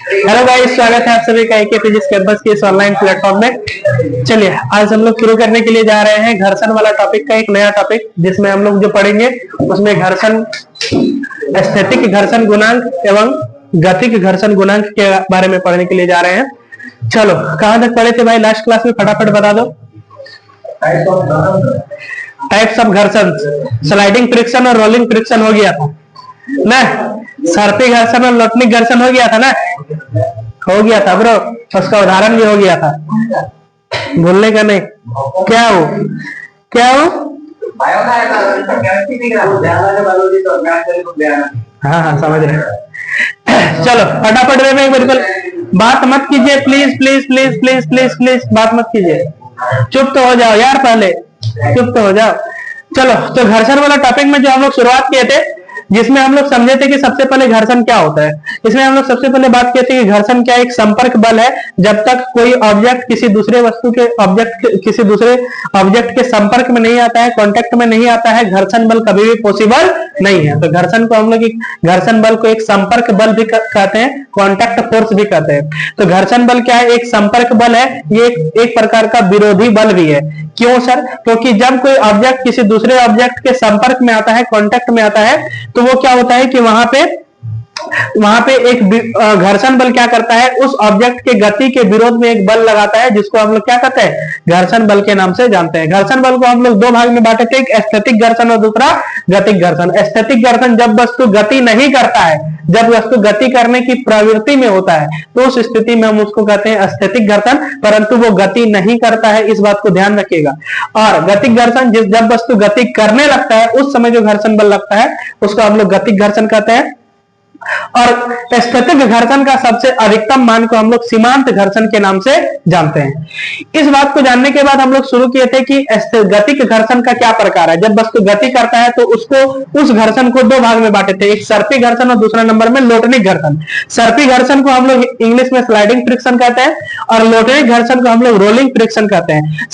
Hello guys, स्वागत है आप सभी का एके फिजिक्स कैंपस के इस ऑनलाइन प्लेटफॉर्म में। चलिए आज हम लोग शुरू करने के लिए जा रहे हैं घर्षण वाला टॉपिक का एक नया टॉपिक, जिसमें हम लोग जो पढ़ेंगे उसमें घर्षण, स्थैतिक घर्षण गुणांक एवं गतिक घर्षण गुणांक के बारे में पढ़ने के लिए जा रहे हैं। चलो कहां तक पढ़े थे भाई लास्ट क्लास में, फटाफट बता दो। टाइप्स ऑफ घर्षण, स्लाइडिंग फ्रिक्शन और रोलिंग फ्रिक्शन हो गया था ना, सर्पी घर्षण और लोटनिक घर्षण हो गया था ना, हो गया था ब्रो, उसका उदाहरण भी हो गया था, भूलने का नहीं। क्या हो हाँ हाँ समझ रहे। चलो फटाफट में बिल्कुल बात मत कीजिए, please please please please please please बात मत कीजिए, चुप तो हो जाओ यार, पहले चुप तो हो जाओ। चलो तो घर्षण वाला टॉपिक में जो हम लोग शुरुआत किए थे, जिसमें हम लोग समझे थे कि सबसे पहले घर्षण क्या होता है। इसमें हम लोग सबसे पहले बात किए थे कि घर्षण क्या एक संपर्क बल है। जब तक कोई ऑब्जेक्ट किसी दूसरे वस्तु के किसी दूसरे ऑब्जेक्ट के संपर्क में नहीं आता है, कांटेक्ट में नहीं आता है, घर्षण बल कभी भी पॉसिबल नहीं है। तो घर्षण को हम लोग घर्षण बल को एक संपर्क बल भी कहते हैं, कॉन्टैक्ट फोर्स भी कहते हैं। तो घर्षण बल क्या है, एक संपर्क बल है, ये एक प्रकार का विरोधी बल भी है। क्यों सर? क्योंकि जब कोई ऑब्जेक्ट किसी दूसरे ऑब्जेक्ट के संपर्क में आता है, कांटेक्ट में आता है, तो वो क्या होता है कि वहां पे एक घर्षण बल क्या करता है, उस ऑब्जेक्ट के गति के विरोध में एक बल लगाता है, जिसको हम लोग क्या कहते हैं, घर्षण बल के नाम से जानते हैं। घर्षण बल को हम लोग दो भाग में बांटे थे, एक स्थैतिक घर्षण और दूसरा गतिक घर्षण। स्थैतिक घर्षण जब वस्तु गति नहीं करता है, जब वस्तु गति करने की प्रवृत्ति में होता है, तो उस स्थिति में हम उसको कहते हैं स्थैतिक घर्षण, परंतु वो गति नहीं करता है, इस बात को ध्यान रखिएगा। और गतिक घर्षण जब वस्तु गति करने लगता है, उस समय जो घर्षण बल लगता है उसको हम लोग गतिक घर्षण कहते हैं। और स्थैतिक घर्षण का सबसे अधिकतम मान को हम लोग सीमांत घर्षण के नाम से जानते हैं। इस बात को जानने के बाद हम लोग शुरू किए थे कि गतिक घर्षण का क्या प्रकार है। जब वस्तु गति करता है तो उस घर्षण को दो भाग में बांटे थे, एक सर्पी घर्षण और दूसरा नंबर में लोटनिक घर्षण। सर्पी घर्षण को हम लोग इंग्लिश में स्लाइडिंग फ्रिक्शन कहते हैं और लोटनिक घर्षण को हम लोग रोलिंग फ्रिक्शन कहते हैं।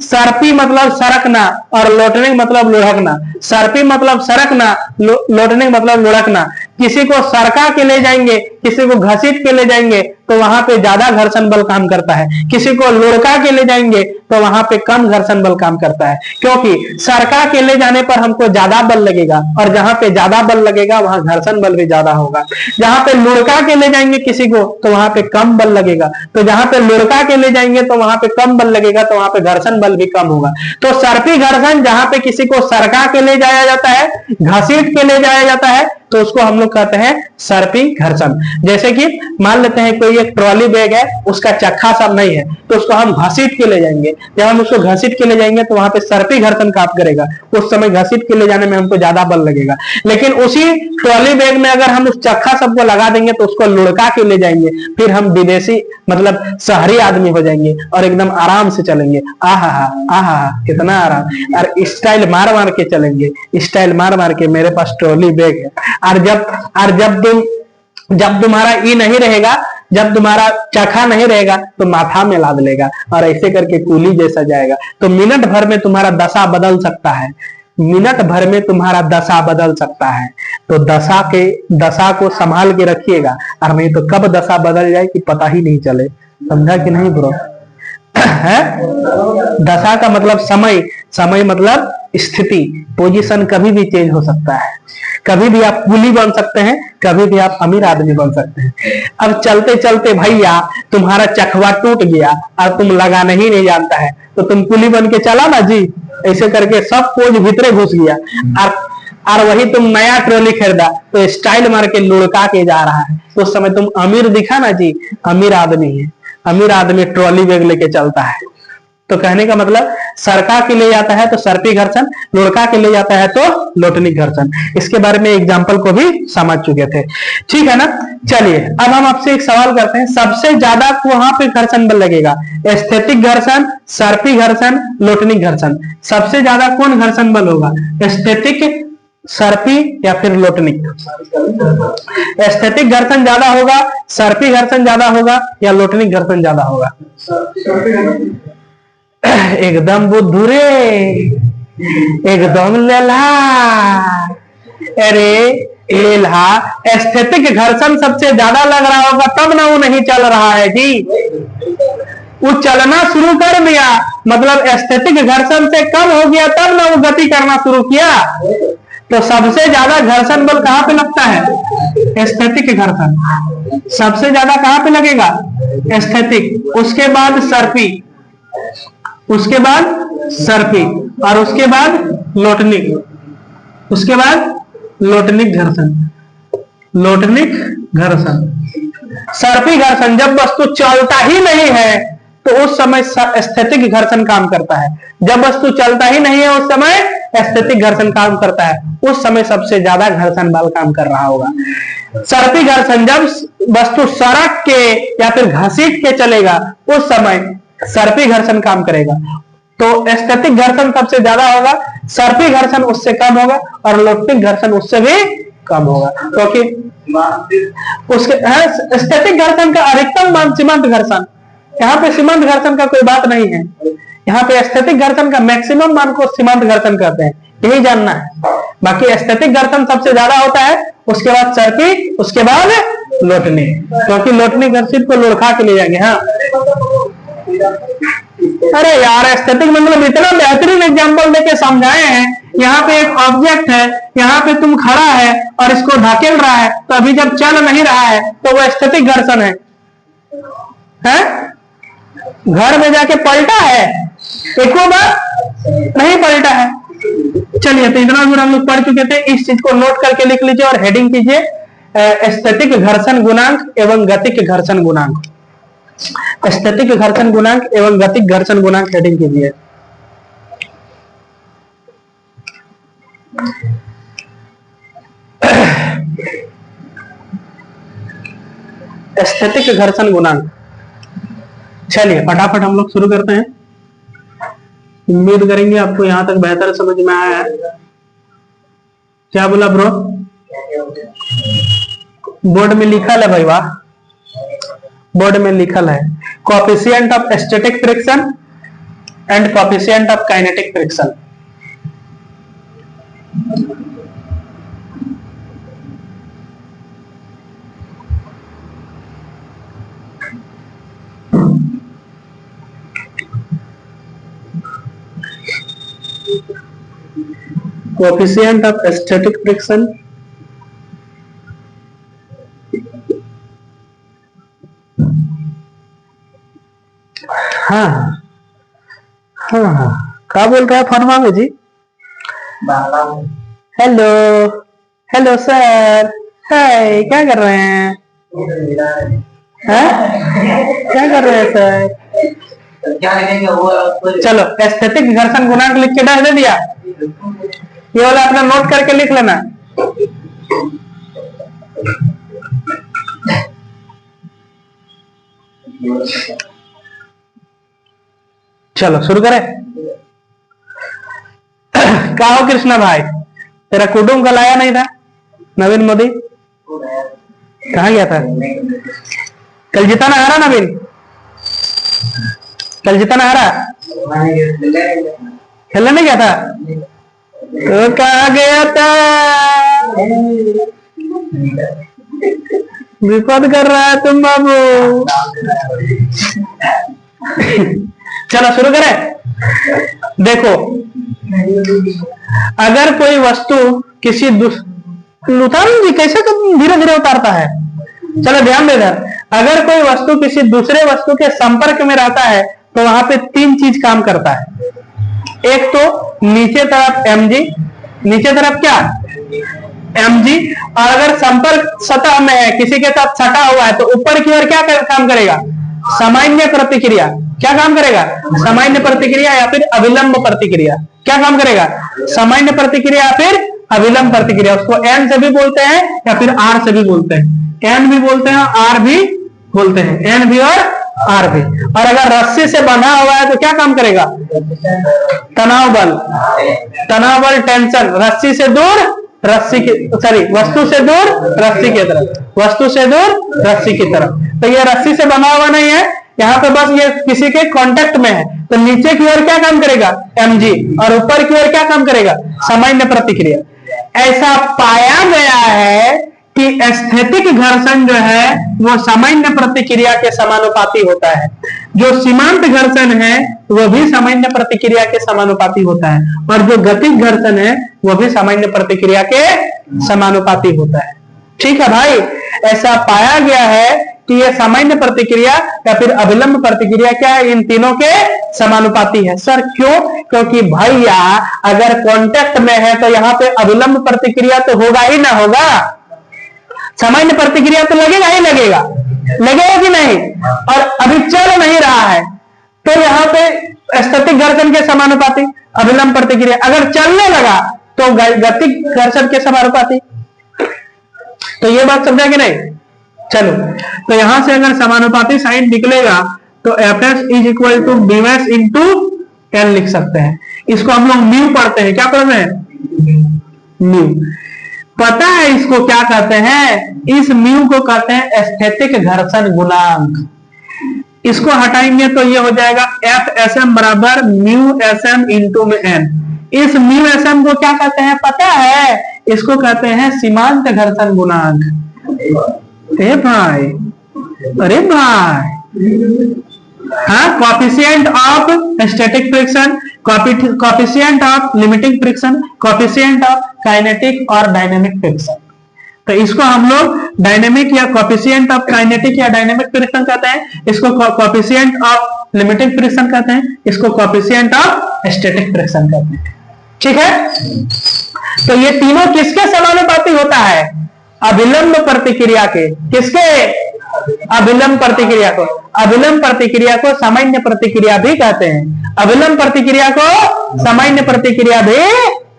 सर्पी मतलब सरकना और लोटनिक मतलब लुढ़कना। सर्पी मतलब सरकना, लोटनिक मतलब लुढ़कना। किसी को सरका के ले जाएंगे, किसी को घसीट के ले जाएंगे तो वहां पे ज्यादा घर्षण बल काम करता है, किसी को लुढ़का के ले जाएंगे तो वहां पे कम घर्षण बल काम करता है। क्योंकि सरका के ले जाने पर हमको ज्यादा बल लगेगा और जहां पे ज्यादा बल लगेगा वहां घर्षण बल भी ज्यादा होगा। जहां पे लुढ़का के ले जाएंगे किसी को तो वहां पे कम बल लगेगा, तो जहां पे लुढ़का के ले जाएंगे तो वहां पे कम बल लगेगा, तो वहां पे घर्षण बल भी कम होगा। तो सर्पी घर्षण जहां पे किसी को सरका के ले जाया जाता है, घसीट के ले जाया जाता है, तो उसको हम लोग कहते हैं सर्पी घर्षण। जैसे कि मान लेते हैं कोई एक ट्रॉली बैग है, उसका चक्का सब नहीं है, तो उसको हम घसीट के ले जाएंगे। जब हम उसको घसीट के ले जाएंगे तो वहां पे सर्पी घर्षण काम करेगा, उस समय घसीट के ले जाने में हमको ज्यादा बल लगेगा। लेकिन उसी ट्रॉली बैग में अगर हम उस चक्का सबको लगा देंगे तो उसको लुढ़का के ले जाएंगे, फिर हम विदेशी मतलब शहरी आदमी हो जाएंगे और एकदम आराम से चलेंगे। आहा कितना आराम, और स्टाइल मार मार के चलेंगे, स्टाइल मार मार के, मेरे पास ट्रॉली बैग है। और जब तुम्हारा ई नहीं रहेगा, जब तुम्हारा चखा नहीं रहेगा तो माथा में लाद लेगा और ऐसे करके कूली जैसा जाएगा। तो मिनट भर में तुम्हारा दशा बदल सकता है, मिनट भर में तुम्हारा दशा बदल सकता है। तो दशा को संभाल के रखिएगा, और नहीं तो कब दशा बदल जाए कि पता ही नहीं चले। समझा कि नहीं ब्रो? है दशा का मतलब समय मतलब स्थिति, पोजीशन कभी भी चेंज हो सकता है। कभी भी आप कुली बन सकते हैं, कभी भी आप अमीर आदमी बन सकते हैं। अब चलते चलते भैया तुम्हारा चखवा टूट गया और तुम लगाना ही नहीं जानता है, तो तुम कुली बन के चला ना जी, ऐसे करके सब पोज भीतरे घुस गया। और वही तुम नया ट्रॉली खरीदा तो स्टाइल मार के लुढ़का के जा रहा है, तो उस समय तुम अमीर दिखा ना जी, अमीर आदमी है, अमीर आदमी ट्रॉली बैग लेके चलता है। तो कहने का मतलब सरका के ले जाता है तो सर्पी घर्षण, लुढ़का के ले जाता है तो लोटनिक घर्षण। इसके बारे में एग्जाम्पल को भी समझ चुके थे, ठीक है ना। चलिए अब हम आपसे एक सवाल करते हैं, सबसे ज्यादा वहां पे घर्षण बल लगेगा, स्थैतिक घर्षण, सर्पी घर्षण, लोटनिक घर्षण, सबसे ज्यादा कौन घर्षण बल होगा, स्थैतिक, सर्पी या फिर लोटनिक? स्थैतिक घर्षण ज्यादा होगा, सर्पी घर्षण ज्यादा होगा या लोटनिक घर्षण ज्यादा होगा? एकदम बुद्धू रे, एकदम लला। अरे लील्हा एस्थेटिक घर्षण सबसे ज्यादा लग रहा होगा, तब ना वो नहीं चल रहा है जी। वो चलना शुरू कर दिया, मतलब एस्थेटिक घर्षण से कम हो गया, तब ना वो गति करना शुरू किया। तो सबसे ज्यादा घर्षण बल कहां पे लगता है? एस्थेटिक घर्षण सबसे ज्यादा कहां पे लगेगा? एस्थेटिक। उसके बाद सर्पी, उसके बाद सर्पी, और उसके बाद लोटनिक, उसके बाद लोटनिक घर्षण। लोटनिक घर्षण, सर्पी घर्षण, जब वस्तु चलता ही नहीं है तो उस समय एस्थेटिक घर्षण काम करता है। जब वस्तु चलता ही नहीं है उस समय एस्थेटिक घर्षण काम करता है। उस समय सबसे ज्यादा घर्षण बल काम कर रहा होगा। सर्पी घर्षण, जब वस्तु सड़क के या फिर घसीट के चलेगा उस समय सर्पी घर्षण काम करेगा। तो एस्थेटिक घर्षण सबसे ज्यादा होगा, सर्पी घर्षण उससे कम होगा, और लोटनिक घर्षण उससे भी कम होगा। क्योंकि उसके एस्थेटिक घर्षण का अधिकतम मान सीमांत घर्षण, यहाँ पे सीमांत घर्षण का कोई बात नहीं है। यहाँ पे एस्थेटिक घर्षण का मैक्सिमम मान को सीमांत घर्षण कहते हैं, यही जानना है। बाकी एस्थेटिक घर्षण सबसे ज्यादा होता है, उसके बाद सर्पी, उसके बाद लोटनिक, क्योंकि लोटनिक घर्षित को लोड़खा के ले जाएंगे। हाँ अरे यार, एस्थेटिक मतलब इतना बेहतरीन एग्जांपल देके समझाए हैं। यहाँ पे एक ऑब्जेक्ट है, यहाँ पे तुम खड़ा है और इसको धकेल रहा है, तो अभी जब चल नहीं रहा है तो वो एस्थेटिक घर्षण है? घर में जाके पलटा है, एक बार नहीं पलटा है। चलिए, तो इतना दूर हम लोग पढ़ चुके थे। इस चीज को नोट करके लिख लीजिए और हेडिंग कीजिए एस्थेटिक घर्षण गुणांक एवं गतिक घर्षण गुणांक। एस्थेटिक घर्षण गुणांक एवं गतिक घर्षण गुणांक हेडिंग कीजिए। एस्थेटिक घर्षण गुणांक। चलिए फटाफट हम लोग शुरू करते हैं। उम्मीद करेंगे आपको यहां तक बेहतर समझ में आया है। क्या बोला ब्रो? बोर्ड में लिखल है भाई, वाह, बोर्ड में लिखल है coefficient of static friction and coefficient of kinetic friction. Coefficient of static friction हाँ हाँ, क्या बोल रहा है फरमा में जी? हेलो हेलो सर, हाय, क्या कर रहे हैं? क्या कर रहे हैं सर? चलो, एस्थेटिक घर्षण गुणांक लिख के डाल दे दिया। ये वाला अपना नोट करके लिख लेना। चलो शुरू करें। क्या हो कृष्णा भाई, तेरा कुटुंब कल आया नहीं था? नवीन मोदी कहाँ गया था? कल जिताना हारा नवीन? कल जिताना हारा? खेलने नहीं गया था? तो कहाँ गया था? विपद कर रहा है तुम बाबू। चलो शुरू करें। देखो, अगर कोई वस्तु किसी उतारूं जी, कैसे तो धीरे धीरे उतारता है। चलो ध्यान दे इधर। अगर कोई वस्तु किसी दूसरे वस्तु के संपर्क में रहता है तो वहां पे तीन चीज काम करता है। एक तो नीचे तरफ mg, नीचे तरफ क्या mg, और अगर संपर्क सतह में है, किसी के साथ सटा हुआ है, तो ऊपर की ओर क्या काम करेगा? सामान्य प्रतिक्रिया। क्या काम करेगा? सामान्य प्रतिक्रिया या फिर अविलंब प्रतिक्रिया। क्या काम करेगा? सामान्य प्रतिक्रिया या फिर अविलंब प्रतिक्रिया। उसको एन से भी बोलते हैं या फिर आर से भी बोलते हैं। एन भी बोलते हैं, आर भी बोलते हैं, एन भी और आर भी। और अगर रस्सी से बंधा हुआ है तो क्या काम करेगा? तनाव बल। तनाव बल, टेंशन, रस्सी से दूर, रस्सी की, सॉरी, वस्तु से दूर रस्सी की तरफ, वस्तु से दूर रस्सी की तरफ। तो ये रस्सी से बना हुआ नहीं है, यहाँ पे बस ये किसी के कांटेक्ट में है। तो नीचे की ओर क्या काम करेगा? mg, और ऊपर की ओर क्या काम करेगा? सामान्य प्रतिक्रिया। ऐसा पाया गया है कि स्थैतिक घर्षण जो है वो सामान्य प्रतिक्रिया के समानुपाती होता है, जो सीमांत घर्षण है वो भी सामान्य प्रतिक्रिया के समानुपाती होता है, और जो गतिज घर्षण है वो भी सामान्य प्रतिक्रिया के समानुपाती होता है। ठीक है भाई, ऐसा पाया गया है कि ये सामान्य प्रतिक्रिया या फिर अभिलंब प्रतिक्रिया क्या है, इन तीनों के समानुपाती है। सर क्यों? क्योंकि भैया अगर कांटेक्ट में है तो यहाँ पे अभिलंब प्रतिक्रिया तो होगा ही ना होगा, सामान्य प्रतिक्रिया तो लगेगा ही लगेगा, लगेगा कि नहीं? और अभी चल नहीं रहा है तो यहाँ पे स्थैतिक घर्षण के समानुपाती अभिलंब प्रतिक्रिया, अगर चलने लगा तो गतिज घर्षण के समानुपाती। तो ये बात समझा कि नहीं? चलो, तो यहां से अगर समानुपाती साइन निकलेगा तो Fs is equal to Bs into N लिख सकते हैं। इसको हम लोग म्यू पढ़ते हैं, क्या पढ़ते हैं? म्यू। पता है इसको क्या कहते हैं? इस म्यू को कहते हैं स्थैतिक घर्षण गुणांक। इसको हटाएंगे तो ये हो जाएगा Fsm बराबर म्यू Sm इंटू में एन। इस म्यू Sm को क्या कहते हैं पता है? इसको कहते हैं सीमांत घर्षण गुणांक। अरे भाई, अरे भाई, हाँ, coefficient of static friction, coefficient of limiting friction, coefficient of kinetic और डायनेमिक फ्रिक्शन। तो इसको हम लोग डायनेमिक या कोएफिशिएंट ऑफ काइनेटिक या डायनेमिक फ्रिक्शन कहते हैं, इसको कोएफिशिएंट ऑफ लिमिटिंग फ्रिक्शन कहते हैं, इसको कोएफिशिएंट ऑफ स्टैटिक फ्रिक्शन कहते हैं। ठीक है, तो ये तीनों किसके समानुपाती होता है? अभिलंब प्रतिक्रिया के। किसके? अभिलंब प्रतिक्रिया को। अभिलंब प्रतिक्रिया को सामान्य प्रतिक्रिया भी कहते हैं, अभिलंब प्रतिक्रिया को सामान्य प्रतिक्रिया भी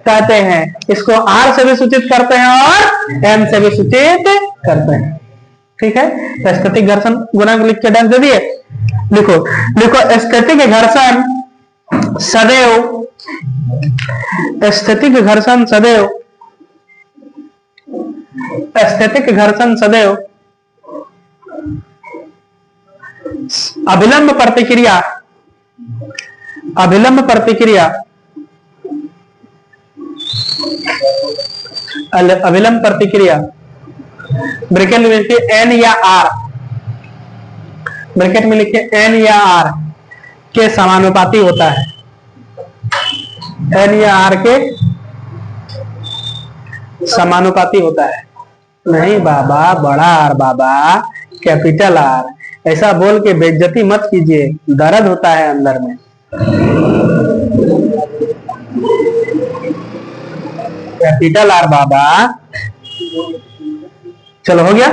कहते हैं। इसको R से भी सूचित करते हैं और M से भी सूचित करते हैं। ठीक है, तो स्थैतिक घर्षण गुणांक लिख के डाल दे दिए। लिखो लिखो, स्थैतिक घर्षण सदैव, स्थैतिक घर्षण सदैव, स्थैतिक घर्षण सदैव अभिलंब प्रतिक्रिया, अभिलंब प्रतिक्रिया, अभिलंब प्रतिक्रिया ब्रैकेट में लिखिए N या R, ब्रैकेट में लिखिए N या R के समानुपाती होता है। N या R के समानुपाती होता है। नहीं बाबा, बड़ा आर बाबा, कैपिटल आर, ऐसा बोल के बेइज्जती मत कीजिए, दर्द होता है अंदर में। कैपिटल आर बाबा। चलो, हो गया?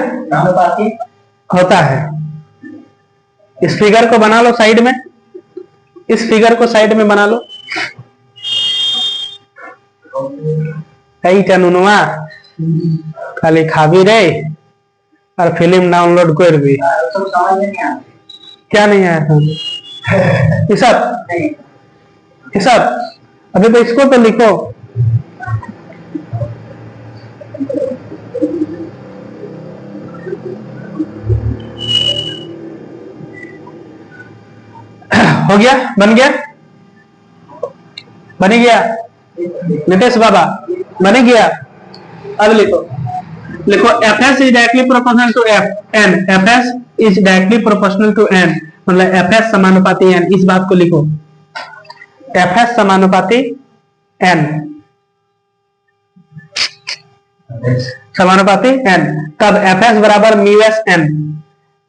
होता है। इस फिगर को बना लो साइड में, इस फिगर को साइड में बना लो। कई चनुआ खाली खाबी रे और फिल्म डाउनलोड कर भी, क्या नहीं आया? हिसाब अभी तो इसको तो लिखो। हो गया? बन गया? बन गया नितेश बाबा? बन गया? अब लिखो, लिखो Fs is directly proportional to Fn, Fs is directly proportional to n, मतलब Fs समानुपाती n। इस बात को लिखो, Fs समानुपाती n, समानुपाती n। तब Fs बराबर μs n,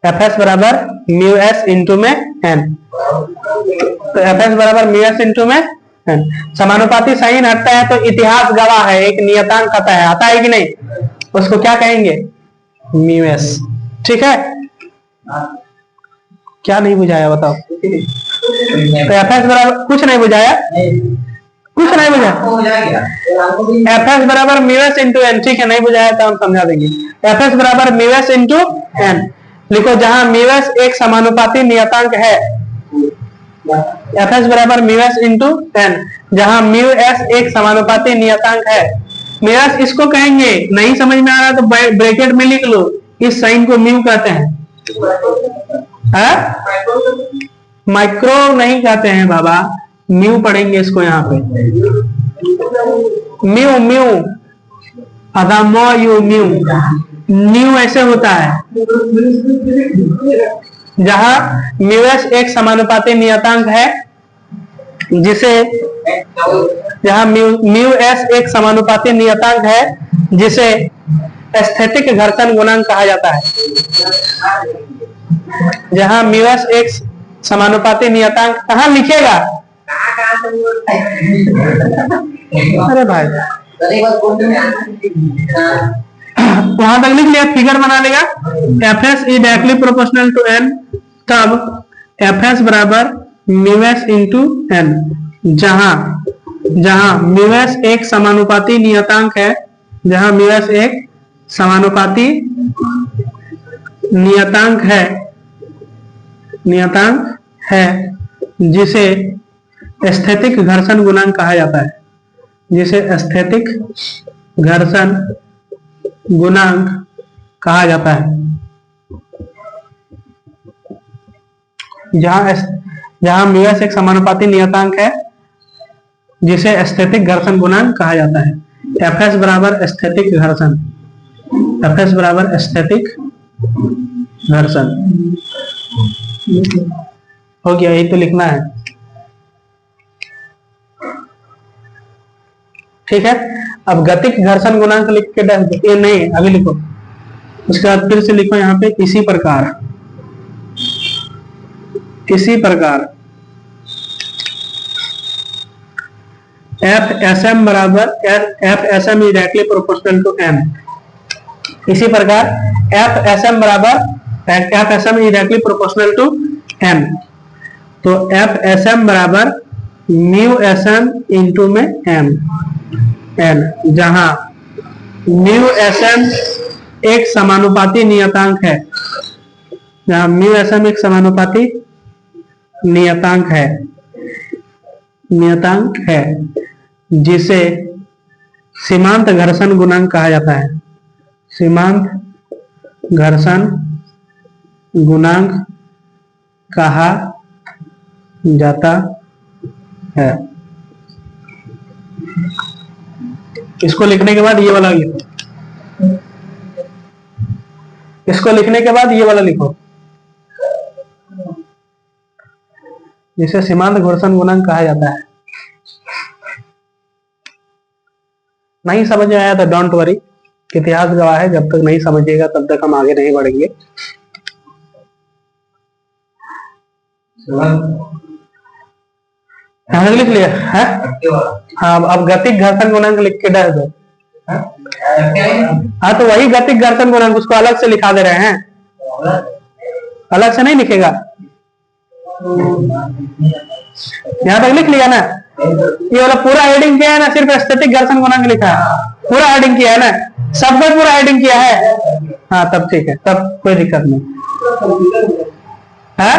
Fs बराबर μs इंटू में n, तो Fs बराबर μs इंटू में n। समानुपाती साइन हटता है तो इतिहास गवाह है, एक नियतांक आता है, आता है कि नहीं? उसको क्या कहेंगे? μs। ठीक है, क्या नहीं बुझाया बताओ? तो Fs बराबर, कुछ नहीं बुझाया, कुछ नहीं बुझाया। Fs बराबर μs इंटू एन। ठीक है, नहीं बुझाया तो हम समझा देंगे। Fs बराबर μs इंटू एन। लिखो, जहां μs एक समानुपाती नियतांक है, Fs बराबर μs इंटू एन, जहां μs एक समानुपाती नियतांक है। μs इसको कहेंगे, नहीं समझ में आ रहा तो ब्रैकेट में लिख लो, इस साइन को म्यू कहते हैं। माइक्रो नहीं कहते हैं बाबा, म्यू पढ़ेंगे इसको यहाँ पे। म्यू म्यू अदामो यू न्यू, न्यू ऐसे होता है जहां म्यूएस एक समानुपाती नियतांक है, जिसे जहां म्यू एस एक समानुपाती नियतांक है जिसे एस्थेटिक घर्षण गुणांक कहा जाता है। जहां म्यूएस एक समानुपाती नियतांक कहाँ लिखेगा? अरे भाई वहां तक लिख लिया, फिगर बना लेगा। F S is directly proportional to N, तब एफ एस बराबर म्यू एस इंटू एन, जहां म्यू एस एक समानुपाती नियतांक है, जहां म्यू एस एक समानुपाती नियतांक है जिसे एस्थेटिक घर्षण गुणांक कहा जाता है, जिसे एस्थेटिक घर्षण गुणांक कहा जाता है। जहां म्यू एस एक समानुपाती नियतांक है जिसे एस्थेटिक घर्षण गुणांक कहा जाता है। एफ एस बराबर एस्थेटिक घर्षण, एफ एस बराबर एस्थेटिक घर्षण हो गया, यही तो लिखना है। ठीक है, अब गतिक घर्षण गुणांक लिख के ये नहीं, अभी लिखो, उसके बाद फिर से लिखो यहाँ पे इसी प्रकार एफ एस एम बराबर F S M is directly proportional to M. इसी प्रकार एफ एस एम बराबर F S M is directly proportional to M, तो एफ एस एम बराबर म्यू एस एम इंटू में एम एन, जहां mu S M एक समानुपाती नियतांक है, जहां म्यू एस एम एक समानुपाती नियतांक है जिसे सीमांत घर्षण गुणांक कहा जाता है। सीमांत घर्षण गुणांक कहा जाता है। इसको लिखने के बाद ये वाला लिखो, इसको लिखने के बाद ये वाला लिखो, जिसे सीमांत घर्षण गुणांक कहा जाता है। नहीं समझ में आया तो डोंट वरी, इतिहास गवाह है, जब तक नहीं समझिएगा तब तक हम आगे नहीं बढ़ेंगे। लिख लिया है? हाँ, अब गतिक घर्षण गुणांक लिख के डाल दो। हाँ, तो वही गतिक घर्षण गुणांक, उसको अलग से लिखा दे रहे हैं, अलग से नहीं लिखेगा। यहाँ तक लिख लिया ना? ये वाला पूरा हेडिंग किया है ना? सिर्फ एस्थेटिक घर्षण गुणांक लिखा है, पूरा हेडिंग किया है ना? सब पे पूरा हेडिंग किया है? हाँ, तब ठीक है, तब कोई दिक्कत नहीं है।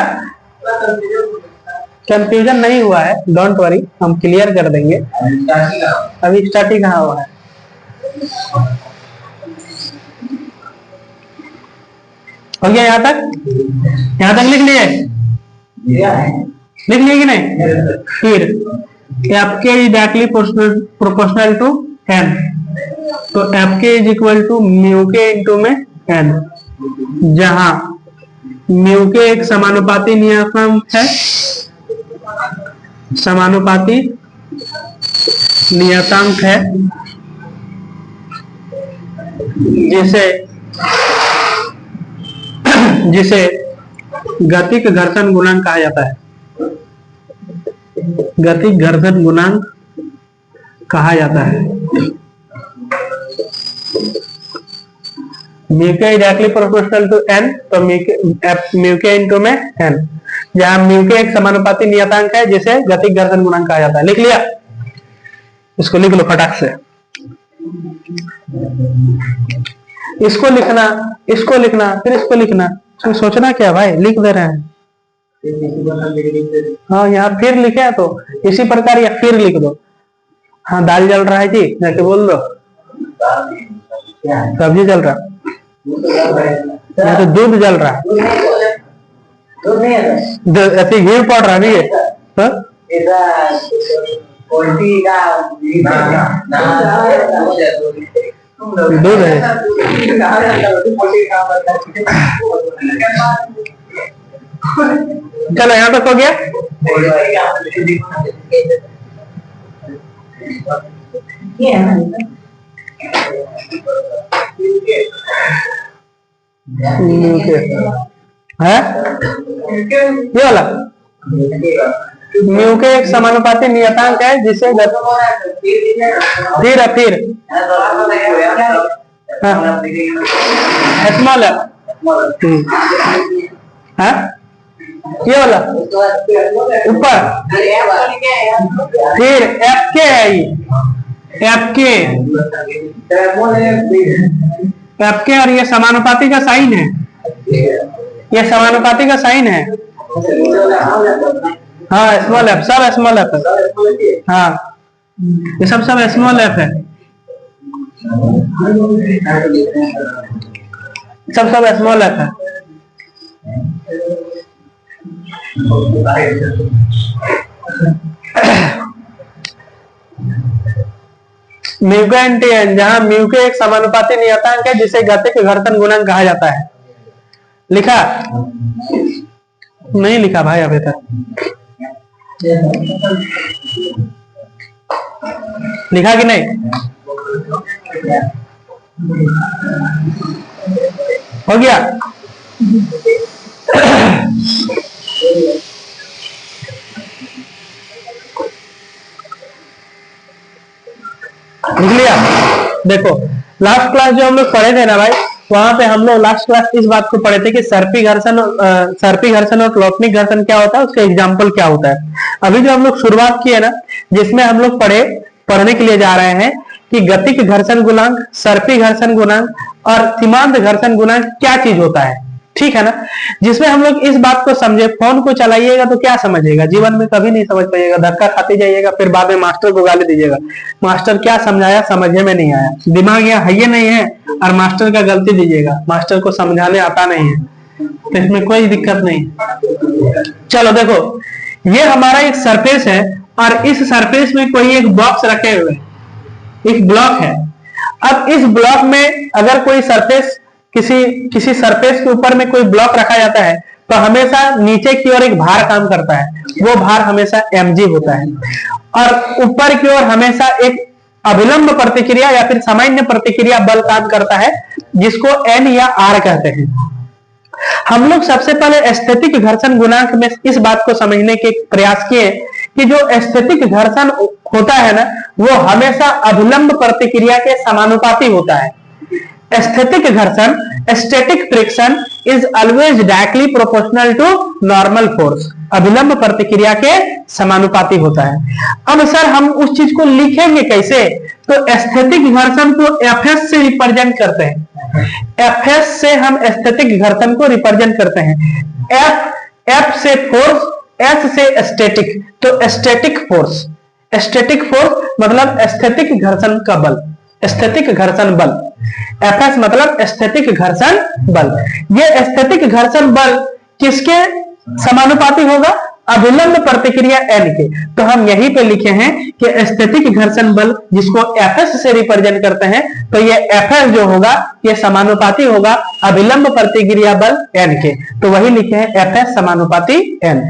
कंफ्यूजन नहीं हुआ है, डोंट वरी, हम क्लियर कर देंगे। अभी स्टार्टिंग कहाँ हुआ है? हो गया यहाँ तक? यहाँ तक लिख लिए? लिख लिए कि नहीं? फिर F K is directly proportional to N, तो F K is equal to mu K into में एन, जहां म्यू के एक समानुपाती नियतांक है, समानुपाती नियतांक है जिसे गतिक घर्षण गुणांक कहा जाता है। गतिक घर्षण गुणांक कहा जाता है। म्यू के डायरेक्टली प्रोपोर्शनल टू एन, तो म्यू के इंटू में एन, जहां म्यू के एक समानुपाती नियतांक है जिसे गतिक घर्षण गुणांक कहा जाता है। लिख लिया? इसको लिख लो फटाक से। इसको लिखना, इसको लिखना, फिर इसको लिखना, सोचना क्या भाई, लिख दे रहे हैं। हाँ, यहाँ फिर लिखे तो इसी प्रकार या फिर लिख दो। हाँ, दाल जल रहा है जी, जाके बोल दो। सब्जी जल रहा, तो दूध जल रहा, ऐसे घी पड़ रहा नहीं है तो? दूध है। चलो यहाँ तक हो गया। है ये वाला म्यू के एक समानुपाती नियतांक है जिसे फिर स्मॉल है ये वाला ऊपर फिर एफ के है, एफ के और ये समानुपाती का साइन है, ये समानुपाती का साइन है। हाँ स्मॉल एफ, सब स्मॉल एफ है। हाँ ये सब स्मॉल एफ है, सब स्मॉल एफ है। म्यू का एंटी एन, जहां म्यू के एक समानुपाती नियतांक है जिसे गतिक घर्षण गुणांक कहा जाता है। लिखा नहीं लिखा भाई अभी तक? लिखा कि नहीं? हो गया? लिख लिया? देखो लास्ट क्लास जो हम लोग पढ़े थे ना भाई, वहां पे हम लोग लास्ट क्लास इस बात को पढ़े थे कि सर्पी घर्षण और क्लोटनिक घर्षण क्या होता है, उसका एग्जाम्पल क्या होता है। अभी जो हम लोग शुरुआत की है ना, जिसमें हम लोग पढ़ने के लिए जा रहे हैं कि गतिक घर्षण गुणांक, सर्पी घर्षण गुणांक और सीमांत घर्षण गुणांक क्या चीज होता है, ठीक है ना। जिसमें हम लोग इस बात को समझे। फोन को चलाइएगा तो क्या समझिएगा, जीवन में कभी नहीं समझ पाइएगा, धक्का खाते जाइएगा, फिर बाद में मास्टर को गाली दीजिएगा, मास्टर क्या समझाया समझे में नहीं आया, दिमाग यहाँ है ही नहीं है, और मास्टर का गलती दीजिएगा, मास्टर को समझाने आता नहीं है, तो इसमें कोई दिक्कत नहीं। चलो देखो, ये हमारा एक सरफेस है और इस सरफेस में कोई एक बॉक्स रखे हुए, एक ब्लॉक है। अब इस ब्लॉक में अगर कोई सरफेस, किसी सरफेस के ऊपर में कोई ब्लॉक रखा जाता है तो हमेशा नीचे की ओर एक भार काम करता है, वो भार हमेशा mg होता है, और ऊपर की ओर हमेशा एक अभिलंब प्रतिक्रिया या फिर सामान्य प्रतिक्रिया बल काम करता है, जिसको n या r कहते हैं। हम लोग सबसे पहले स्थैतिक घर्षण गुणांक में इस बात को समझने के प्रयास किए कि जो स्थैतिक घर्षण होता है ना, वो हमेशा अभिलंब प्रतिक्रिया के समानुपाती होता है। स्थैतिक घर्षण, static friction is always directly proportional to normal force, अभिलंब प्रतिक्रिया के समानुपाती होता है। अब सर हम उस चीज को लिखेंगे कैसे? तो स्थैतिक घर्षण को Fs से रिप्रेजेंट करते हैं, Fs से हम स्थैतिक घर्षण को रिप्रेजेंट करते हैं। F से फोर्स, S से स्टैटिक, तो स्टैटिक फोर्स मतलब स्थैतिक घर्षण का बल, स्थैतिक घर्षण बल। Fs मतलब स्थैतिक घर्षण बल। ये स्थैतिक घर्षण बल किसके समानुपाती होगा? अभिलंब प्रतिक्रिया n के। तो हम यहीं पे लिखे हैं कि स्थैतिक घर्षण बल जिसको Fs से रिप्रेजेंट करते हैं, तो ये Fs जो होगा ये समानुपाती होगा अभिलंब प्रतिक्रिया बल n के। तो वही लिखे हैं Fs समानुपाती n।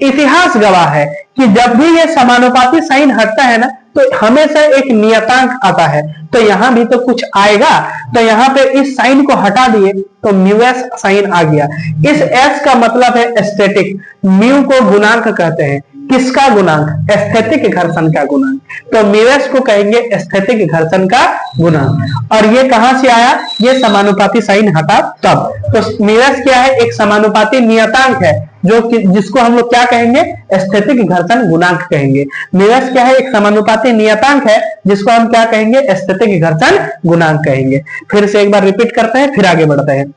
इतिहास गवाह है कि जब भी ये समानुपाती साइन हटता है ना, तो हमेशा एक नियतांक आता है। तो यहां भी तो कुछ आएगा, तो यहाँ पे इस साइन को हटा दिए तो म्यूएस साइन आ गया। इस एस का मतलब है स्टैटिक, म्यू को गुणांक कहते हैं। किसका गुणांक? स्थैतिक घर्षण का गुणांक। तो म्यूएस को कहेंगे स्थैतिक घर्षण का गुणांक। और ये कहां से आया? ये समानुपाती साइन हटा तब। तो म्यूएस क्या है? एक समानुपाती नियतांक है, जो जिसको हम लोग क्या कहेंगे? स्थैतिक घर्षण गुणांक कहेंगे। म्यूएस क्या है? एक समानुपाती नियतांक है, जिसको हम क्या कहेंगे? स्थैतिक घर्षण गुणांक कहेंगे। फिर से एक बार रिपीट करते हैं, फिर आगे बढ़ते हैं।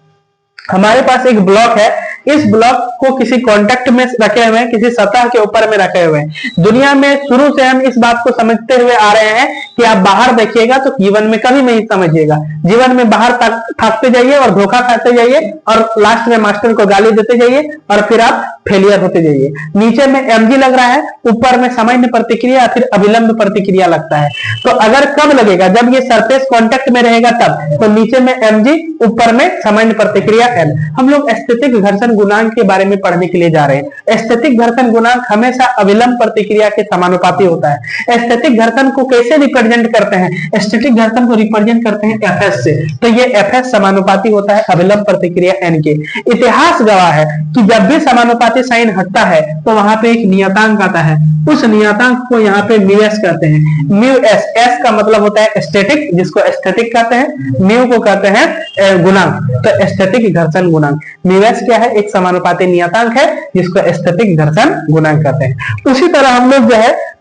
हमारे पास एक ब्लॉक है, इस ब्लॉक को किसी कॉन्टेक्ट में रखे हुए हैं, किसी सतह के ऊपर में रखे हुए हैं। दुनिया में शुरू से हम इस बात को समझते हुए आ रहे हैं कि आप बाहर देखिएगा तो जीवन में कभी नहीं समझिएगा, जीवन में बाहर थकते जाइए और धोखा खाते जाइए और लास्ट में मास्टर को गाली देते जाइए और फिर आप फेलियर होते जाइए। नीचे में mg लग रहा है, ऊपर में सामान्य प्रतिक्रिया या फिर अभिलंब प्रतिक्रिया लगता है। तो अगर कब लगेगा, जब ये सरफेस कांटेक्ट में रहेगा तब। तो नीचे में mg, ऊपर में सामान्य प्रतिक्रिया n। हम लोग स्थैतिक घर्षण गुणांक के बारे में पढ़ने के लिए जा रहे हैं। स्थैतिक घर्षण गुणांक हमेशा अभिलंब प्रतिक्रिया के समानुपाती होता है। स्थैतिक घर्षण को कैसे रिप्रेजेंट करते हैं? स्थैतिक घर्षण को रिप्रेजेंट करते हैं fs से। तो ये fs समानुपाती होता है अभिलंब प्रतिक्रिया n के। इतिहास गवाह है कि जब भी समानुपाती साइन हटता है तो वहां पे एक नियतांक आता है, उस नियतांक को यहाँ पे म्यूएस कहते हैं। म्यूएस, एस का मतलब होता है स्टैटिक, जिसको स्थैतिक कहते हैं, म्यू को कहते हैं गुणांक। तो स्थैतिक घर्षण गुणांक म्यूएस क्या है? एक समानुपाती नियतांक है जिसको स्थैतिक घर्षण गुणांक कहते हैं। उसी तरह हम लोग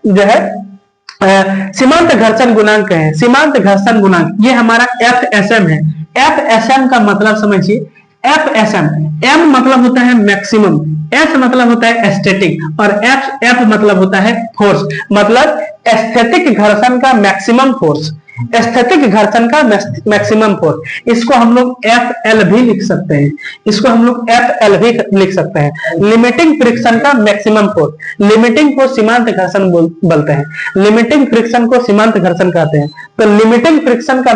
जो है सीमांत घर्षण गुणांक है। सीमांत घर्षण गुणांक ये हमारा FSM है। FSM का मतलब समझिए, FSM, M मतलब होता है मैक्सिमम, S मतलब होता है स्टैटिक और F मतलब होता है फोर्स, मतलब स्थैतिक घर्षण का मैक्सिमम फोर्स, स्थैतिक घर्षण का मैक्सिमम फोर्स। इसको हम लोग FL भी लिख सकते हैं, इसको हम लोग FL भी लिख सकते हैं। लिमिटिंग फ्रिक्शन का मैक्सिमम फोर्स, लिमिटिंग को सीमांत घर्षण बोलते हैं, लिमिटिंग फ्रिक्शन को सीमांत घर्षण कहते हैं। तो लिमिटिंग फ्रिक्शन का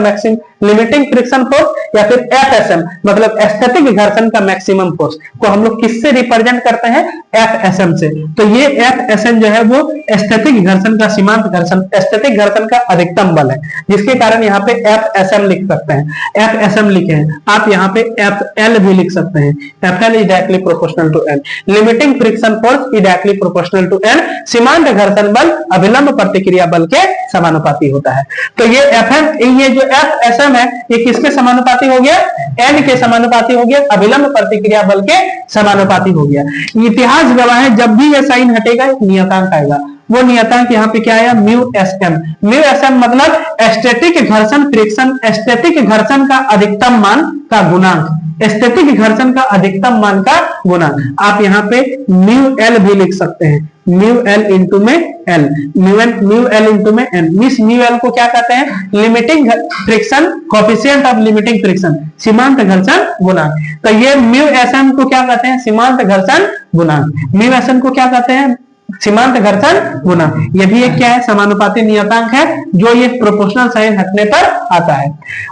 लिमिटिंग फ्रिक्शन फोर्स या फिर FSM मतलब स्थैतिक घर्षण का मैक्सिमम फोर्स को हम लोग किससे रिप्रेजेंट करते हैं? FSM से। तो ये FSM जो है वो स्थैतिक घर्षण का सीमांत घर्षण, स्थैतिक घर्षण का अधिकतम बल है, जिसके कारण यहाँ पे FSM लिख सकते हैं। FSM लिखे हैं, आप यहाँ पे FL भी लिख सकते हैं। FL is directly proportional to N। Limiting friction force is directly proportional to N। सीमांत घर्षण बल अभिलंब प्रतिक्रिया बल के समानुपाती होता है। तो ये ये जो FSM है ये किसके समानुपाती हो गया? N के समानुपाती हो गया, अभिलंब प्रतिक्रिया बल के समानुपाती हो गया। इतिहास गवाह है जब भी ये साइन हटेगा एक नियतांक आएगा, वो नियतांक यहाँ पे क्या आया? म्यूएसएम। म्यूएसएम मतलब स्टैटिक घर्षण फ्रिक्शन, स्टैटिक घर्षण का अधिकतम मान का गुणांक, स्टैटिक घर्षण का अधिकतम मान का गुणांक। आप यहाँ पे म्यू एल भी लिख सकते हैं, म्यू एल इंटू में एल, म्यू एल इंटू में एन। मिस म्यू एल को क्या कहते हैं? Limiting friction coefficient of limiting friction, सीमांत घर्षण गुणांक। तो ये म्यू एस एन को क्या कहते हैं? सीमांत घर्षण गुणांक। म्यू एस एन को क्या कहते हैं? सीमांत घर्षण गुणांक। ये भी एक क्या है? समानुपाती नियतांक है जो ये प्रोपोर्शनल साइन हटने पर आता है।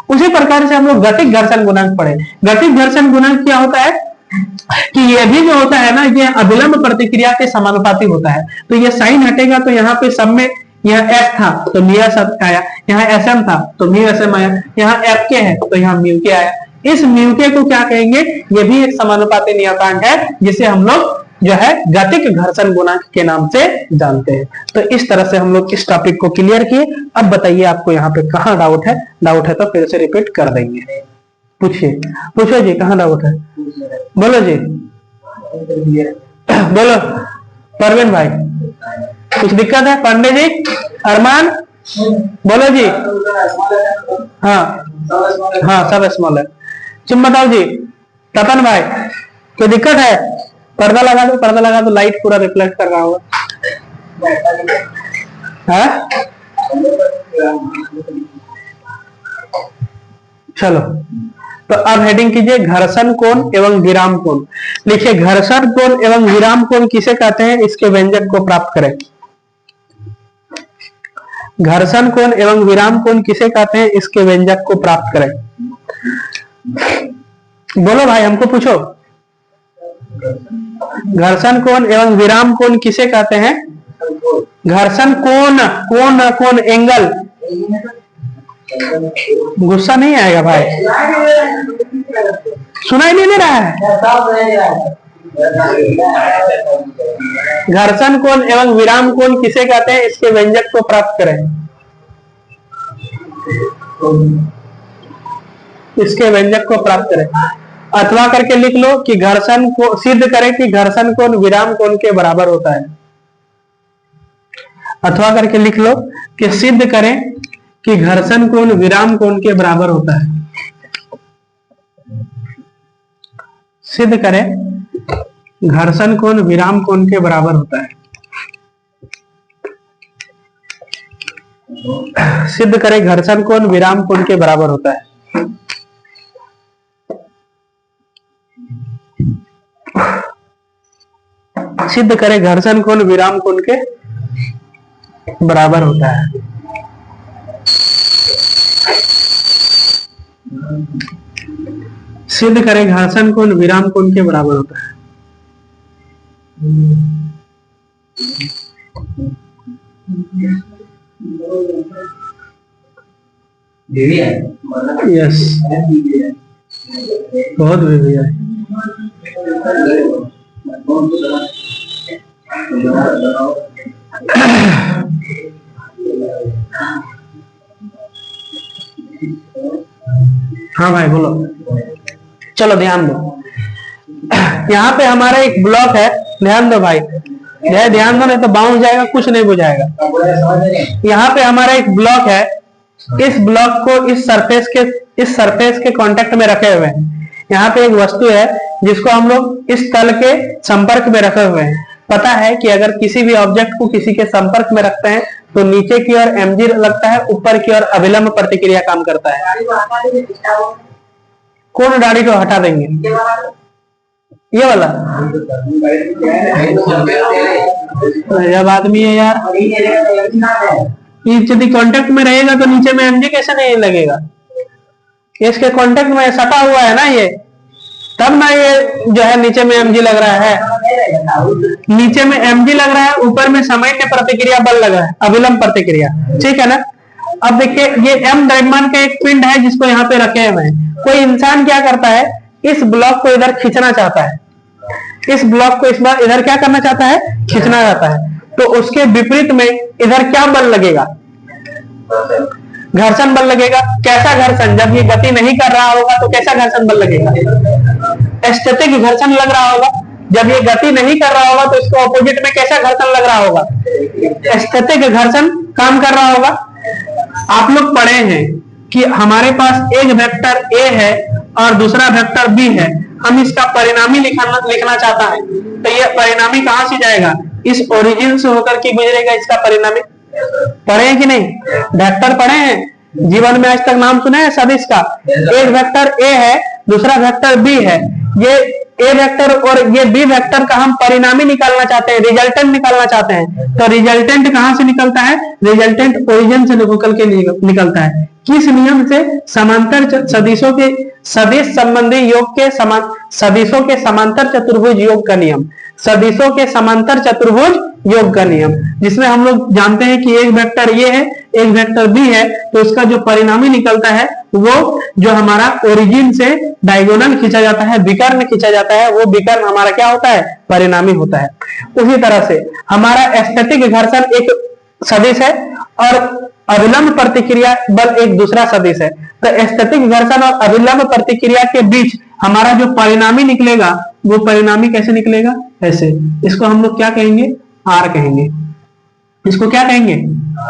उसी प्रकार से हम लोग गतिक घर्षण गुणांक पढ़े। गतिक घर्षण गुणांक क्या होता है कि ये भी जो होता है ना, ये अभिलंब प्रतिक्रिया के समानुपाती होता है। तो ये साइन हटेगा तो यहाँ पे सब में, यहाँ एस था तो म्यू एस आया, यहाँ एस एम था तो म्यू एस एम आया, यहाँ एफ के है तो यहाँ म्यू के आया। इस म्यू के को क्या कहेंगे? ये भी एक समानुपाती नियतांक है जिसे हम लोग जो है गतिक घर्षण गुणांक के नाम से जानते हैं। तो इस तरह से हम लोग इस टॉपिक को क्लियर किए। अब बताइए आपको यहाँ पे कहाँ डाउट है? डाउट है तो फिर से रिपीट कर देंगे। पूछिए, पूछो जी, कहाँ डाउट है? बोलो जी, बोलो परवीन भाई, कुछ दिक्कत है? पांडे जी, अरमान, बोलो जी। हाँ हाँ, सब स्मॉल है। तुम बताओ जी, तपन भाई, कोई दिक्कत है? पर्दा लगा दो, पर्दा लगा दो, लाइट पूरा रिफ्लेक्ट कर रहा होगा। हाँ? चलो, तो अब हेडिंग कीजिए घर्षण कोण एवं विराम कोण। लिखिए घर्षण कोण एवं विराम कोण किसे कहते हैं? इसके व्यंजक को प्राप्त करें। घर्षण कोण एवं विराम कोण किसे कहते हैं? इसके व्यंजक को प्राप्त करें। बोलो भाई, हमको पूछो। घर्षण कोण एवं विराम कोण किसे कहते हैं? घर्षण कोण, कोण कोण एंगल। गुस्सा नहीं आएगा भाई, सुनाई नहीं दे रहा है? घर्षण कोण एवं विराम कोण किसे कहते हैं? इसके व्यंजक को प्राप्त करें। इसके व्यंजक को प्राप्त करें अथवा करके लिख लो कि घर्षण को सिद्ध करें कि घर्षण कोण विराम कोण के बराबर होता है। अथवा करके लिख लो कि सिद्ध करें कि घर्षण कोण विराम कोण के बराबर होता है। सिद्ध करें घर्षण कोण विराम कोण के बराबर होता है। सिद्ध करें घर्षण कोण विराम कोण के बराबर होता है। सिद्ध करें घर्षण कोण विराम कोण के बराबर होता है। सिद्ध करें घर्षण कोण विराम कोण के बराबर होता है। यस, बहुत बेबी है। हाँ भाई बोलो। चलो ध्यान दो, यहाँ पे हमारा एक ब्लॉक है, ध्यान दो भाई, ध्यान दो नहीं तो बाउंस जाएगा, कुछ नहीं बुझाएगा। यहाँ पे हमारा एक ब्लॉक है, इस ब्लॉक को इस सरफेस के कांटेक्ट में रखे हुए हैं। यहाँ पे एक वस्तु है जिसको हम लोग इस तल के संपर्क में रखे हुए हैं। पता है कि अगर किसी भी ऑब्जेक्ट को किसी के संपर्क में रखते हैं तो नीचे की ओर mg लगता है, ऊपर की ओर अभिलंब प्रतिक्रिया काम करता है। कौन दाढ़ी को हटा देंगे? ये वाला जब आदमी है यार, यदि कांटेक्ट में रहेगा तो नीचे में mg कैसे नहीं लगेगा? इसके कांटेक्ट में सटा हुआ है ना ये, तब ना ये जो है नीचे में mg लग रहा है। नीचे में mg लग रहा है, ऊपर में सामान्य प्रतिक्रिया बल लग रहा है, अभिलंब प्रतिक्रिया, ठीक है ना। अब देखिए ये m द्रव्यमान का एक पिंड है जिसको यहाँ पे रखे हुए हैं। कोई इंसान क्या करता है, इस ब्लॉक को इधर खींचना चाहता है, इस ब्लॉक को इस बार इधर क्या करना चाहता है, खींचना चाहता है। तो उसके विपरीत में इधर क्या बल लगेगा? घर्षण बल लगेगा। कैसा घर्षण? जब ये गति नहीं कर रहा होगा तो कैसा घर्षण बल लगेगा? स्टैटिक घर्षण लग रहा होगा। जब ये गति नहीं कर रहा होगा तो इसको ऑपोजिट में कैसा घर्षण लग रहा होगा? स्टैटिक घर्षण काम कर रहा होगा। आप लोग पढ़े हैं कि हमारे पास एक वेक्टर a है और दूसरा वेक्टर b है। हम इसका परिणामी लिखना चाहता है तो ये परिणामी कहां से जाएगा? इस ओरिजिन से होकर के गुजरेगा इसका परिणामी। पढ़े हैं कि नहीं? वेक्टर पढ़े हैं जीवन में? आज तक नाम सुने हैं सदिश का? एक वेक्टर a है, दूसरा वेक्टर b है। ये a वेक्टर और ये b वेक्टर का हम परिणामी निकालना चाहते हैं, रिजल्टेंट निकालना चाहते हैं। तो रिजल्टेंट कहां से निकलता है? रिजल्टेंट ओरिजिन से निकल के निकलता है। किस नियम से? समांतर सदिशों के सदिश संबंधी योग के सदिशों के समांतर चतुर्भुज योग का नियम, सदिशों के समांतर चतुर्भुज योग का नियम, जिसमें हम लोग जानते हैं कि एक वेक्टर ये है, एक वेक्टर बी है, तो उसका जो परिणामी निकलता है वो जो हमारा ओरिजिन से डायगोनल खींचा जाता है, विकर्ण खींचा जाता है, वो विकर्ण हमारा क्या होता है? परिणामी होता है। उसी तरह से हमारा स्टैटिक घर्षण एक सदिश है और अभिलंब प्रतिक्रिया बल एक दूसरा सदिश है। तो स्टैटिक घर्षण और अभिलंब प्रतिक्रिया के बीच हमारा जो परिणामी निकलेगा वो परिणामी कैसे निकलेगा? ऐसे। इसको हम लोग क्या कहेंगे? आर कहेंगे। इसको क्या कहेंगे?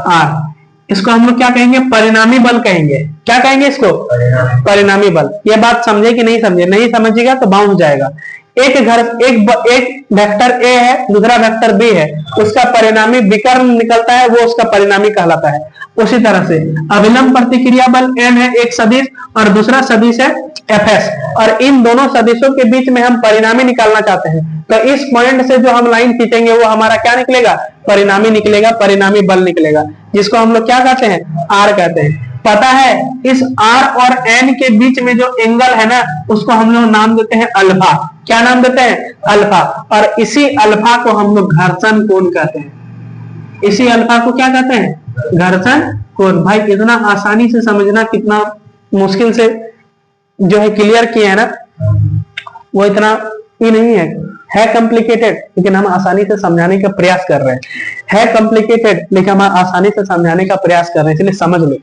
आर। इसको हम लोग क्या कहेंगे? परिणामी बल कहेंगे। क्या कहेंगे इसको? परिणामी बल। ये बात समझे कि नहीं समझे? नहीं समझिएगा तो बाउंस जाएगा। एक वेक्टर a है, दूसरा वेक्टर b है, उसका परिणामी विकर्ण निकलता है, वो उसका परिणामी कहलाता है। उसी तरह से अभिलंब प्रतिक्रिया बल m है, एक सदिश, और दूसरा सदिश है fs, और इन दोनों सदिशों के बीच में हम परिणामी निकालना चाहते हैं। तो इस पॉइंट से जो हम लाइन खींचेंगे वो हमारा क्या निकलेगा? परिणामी निकलेगा, परिणामी बल निकलेगा, जिसको हम लोग क्या कहते हैं? r कहते हैं। पता है इस r और n के बीच में जो एंगल है ना, उसको हम लोग नाम देते हैं अल्फा। क्या नाम देते हैं? अल्फा। और इसी अल्फा को हम लोग घर्षण कोण कहते हैं। इसी अल्फा को क्या कहते हैं? घर्षण कोण। भाई इतना आसानी से समझना, कितना मुश्किल से जो है क्लियर किया है ना, वो इतना ही नहीं है कॉम्प्लिकेटेड, लेकिन हम आसानी से समझाने का प्रयास कर रहे हैं। है कॉम्प्लिकेटेड लेकिन हम आसानी से समझाने का प्रयास कर रहे हैं, इसलिए समझ लो।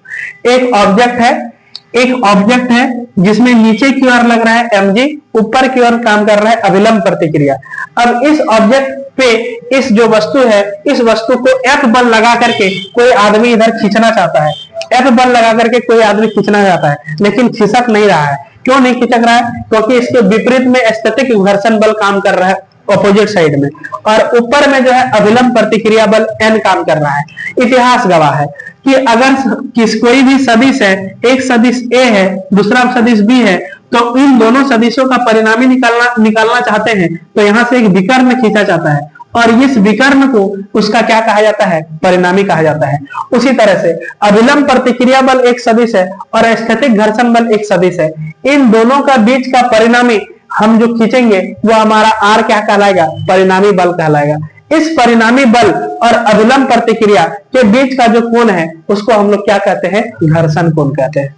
एक ऑब्जेक्ट है जिसमें नीचे की ओर लग रहा है mg, ऊपर की ओर काम कर रहा है अभिलंब प्रतिक्रिया। अब इस ऑब्जेक्ट पे इस जो वस्तु है, इस वस्तु को F बल लगा करके कोई आदमी इधर खींचना चाहता है। F बल लगा करके कोई आदमी खींचना चाहता है, लेकिन खिसक नहीं रहा है। क्यों नहीं खिसक रहा है? क्योंकि इसके विपरीत में स्टैटिक घर्षण बल काम कर रहा है ऑपोजिट साइड में, और ऊपर में जो है अभिलंब प्रतिक्रिया बल N काम कर रहा है। इतिहास गवाह है कि अगर कोई भी सदिश है, एक सदिश A है, दूसरा सदिश B है, तो इन दोनों सदिशों का परिणामी निकालना चाहते हैं तो यहाँ से एक विकर्ण खींचा जाता है, और इस विकर्ण को उसका क्या कहा जाता है? परिणामी कहा जाता है। उसी तरह से अभिलंब प्रतिक्रिया बल एक सदिश है और स्थैतिक घर्षण बल एक सदिश है। इन दोनों का बीच का परिणामी हम जो खींचेंगे वो हमारा R क्या कहलाएगा? परिणामी बल कहलाएगा। इस परिणामी बल और अभिलंब प्रतिक्रिया के बीच का जो कोण है उसको हम लोग क्या कहते हैं? घर्षण कोण कहते हैं।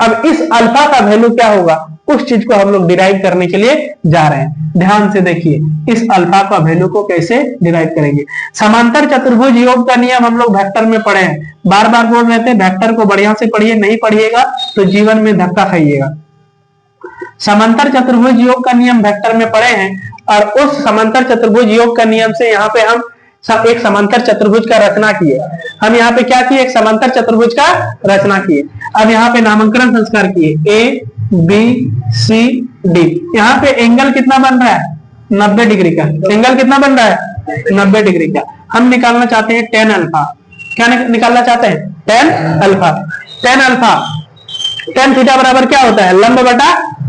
अब इस अल्फा का वैल्यू क्या होगा, उस चीज को हम लोग डिराइव करने के लिए जा रहे हैं। ध्यान से देखिए इस अल्फा का वैल्यू को कैसे डिराइव करेंगे। समांतर चतुर्भुज योग का नियम हम लोग वेक्टर में पढ़े हैं, बार बार बोल रहे थे वेक्टर को बढ़िया से पढ़िए, नहीं पढ़िएगा तो जीवन में धक्का खाइएगा। समांतर चतुर्भुज योग का नियम वेक्टर में पढ़े हैं, और उस समांतर चतुर्भुज योग का नियम से यहाँ पे हम एक समांतर चतुर्भुज का रचना किए। हम यहाँ पे क्या किए? एक समांतर चतुर्भुज का रचना किए। अब यहाँ पे नामकरण संस्कार किए, A B C D। यहाँ पे एंगल कितना बन रहा है? 90 डिग्री का। एंगल कितना बन रहा है? 90 डिग्री का। हम निकालना चाहते हैं tan अल्फा। क्या निकालना चाहते हैं? tan alpha. tan alpha tan theta बराबर क्या होता है? लंब बटा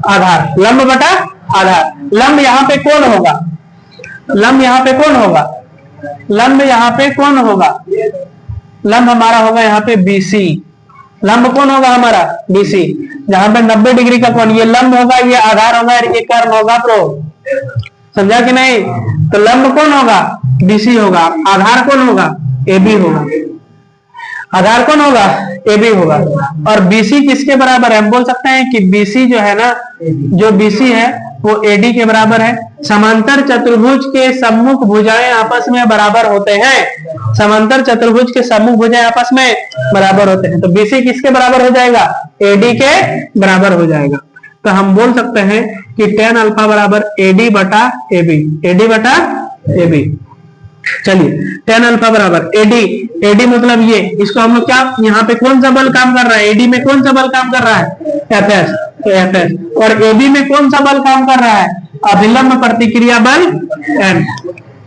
आधार। लंब बटा आधार। लंब यहाँ पे कौन होगा? लंब यहाँ पे कौन होगा? लंब यहाँ पे कौन होगा? लंब हमारा होगा यहाँ पे BC। लंब कौन होगा हमारा? BC। जहां पे 90 डिग्री का कोण, ये लंब होगा, ये आधार होगा, ये कर्ण होगा। तो समझा कि नहीं? तो लंब कौन होगा? BC होगा। आधार कौन होगा? AB होगा। आधार कौन होगा? AB होगा। और BC किसके बराबर है? हम बोल सकते हैं कि BC जो है ना, जो BC है वो AD के बराबर है। समांतर चतुर्भुज के सम्मुख भुजाएं आपस में बराबर होते हैं। समांतर चतुर्भुज के सम्मुख भुजाएं आपस में बराबर होते हैं, तो BC किसके बराबर हो जाएगा? AD के बराबर हो जाएगा। तो हम बोल सकते हैं कि tan अल्फा बराबर AD बटा AB। AD बटा AB। चलिए tan अल्फा बराबर AD मतलब ये, इसको हम लोग क्या, यहाँ पे कौन सा बल काम कर रहा है? AD में कौन सा बल काम कर रहा है? FS। तो FS। और AB में कौन सा बल काम कर रहा है? अभिलंब प्रतिक्रिया बल N।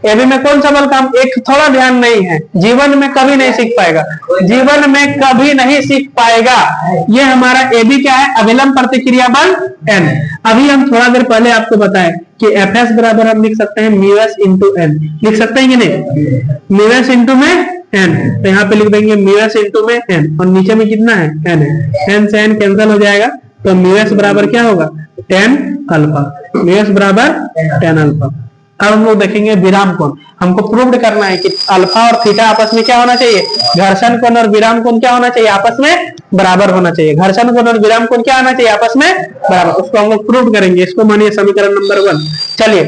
AB में कौन सा बल काम, एक थोड़ा ध्यान नहीं है, जीवन में कभी नहीं सीख पाएगा, जीवन में कभी नहीं सीख पाएगा। ये हमारा AB क्या है? अभिलंब प्रतिक्रिया बल N। अभी हम थोड़ा देर पहले आपको बताएं कि FS बराबर हम लिख सकते हैं म्यूएस इंटू N। लिख सकते हैं कि नहीं? म्यूएस इंटू में N, तो यहाँ पे लिख देंगे म्यूएस इंटू में N, और नीचे में कितना है? N है। N से N कैंसिल हो जाएगा, तो म्यूएस बराबर क्या होगा? tan alpha. म्यूएस बराबर tan अल्फा। अब हम लोग देखेंगे विराम कोण। हमको प्रूव करना है कि अल्फा और थीटा आपस में क्या होना चाहिए? घर्षण कोण और विराम कोण क्या होना चाहिए? आपस में बराबर होना चाहिए। घर्षण कोण और विराम कोण क्या होना चाहिए? आपस में बराबर। उसको हम लोग प्रूव करेंगे। इसको मानिए समीकरण नंबर 1। चलिए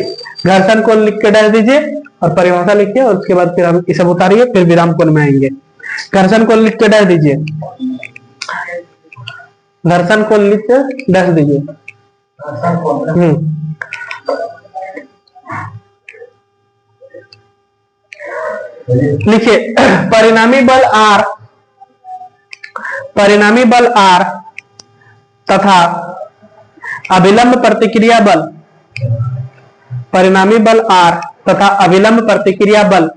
घर्षण कोण लिख के डाल दीजिए और परिभाषा लिखिए, और उसके बाद फिर हम इसे उतारिए, फिर विराम कोण में आएंगे। घर्षण कोण लिख के डाल दीजिए। घर्षण कोण लिख के डाल दीजिए। लिखिए परिणामी बल R तथा अभिलंब प्रतिक्रिया बल, परिणामी बल R तथा अभिलंब प्रतिक्रिया बल,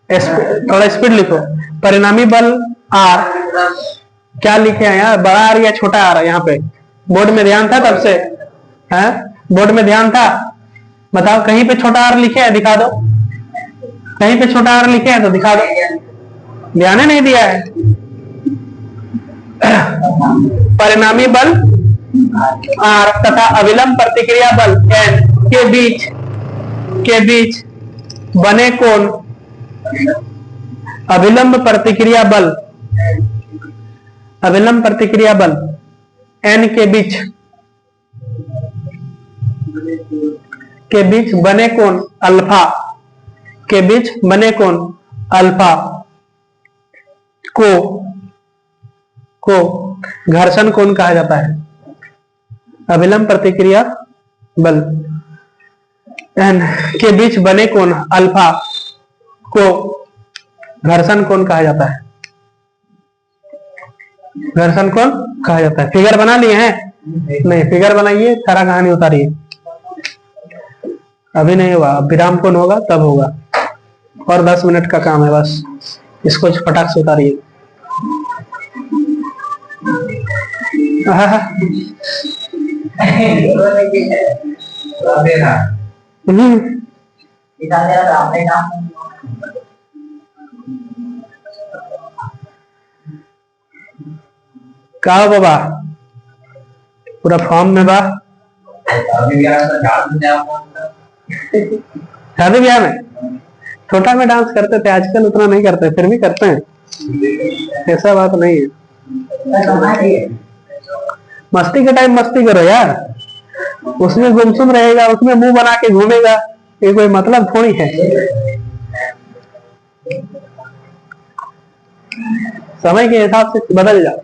थोड़ा स्पीड लिखो। परिणामी बल R, क्या लिखे हैं यार? बड़ा R या छोटा R? यहाँ पे बोर्ड में ध्यान था तब से? है बोर्ड में ध्यान था? बताओ कहीं पे छोटा R लिखे है? दिखा दो। कहीं पे छोटा R लिखे है तो दिखा दो। ध्यान नहीं दिया है। परिणामी बल R तथा अभिलंब प्रतिक्रिया बल N के बीच बने कोण अभिलंब प्रतिक्रिया बल N के बीच बने कोण अल्फा, के बीच बने कोण अल्फा को घर्षण कोण कहा जाता है। अभिलंब प्रतिक्रिया बल N के बीच बने कोण अल्फा को घर्षण कोण कहा जाता है। घर्षण कोण कहा जाता है। फिगर बना लिए हैं? नहीं, फिगर बनाइए, सारा कहानी उतारिए। अभी नहीं हुआ, अब विराम कौन होगा तब होगा, और 10 मिनट का काम है बस, इसको फटाक से उतारिए। का हो बाबा, पूरा फॉर्म में बा? शादी ब्याह में छोटा में डांस करते थे, आजकल उतना नहीं करते, फिर भी करते हैं, ऐसा बात नहीं है। मस्ती के टाइम मस्ती करो यार, उसमें गुमसुम रहेगा, उसमें मुंह बना के घूमेगा, ये कोई मतलब थोड़ी है। समय के हिसाब से बदल जाओ।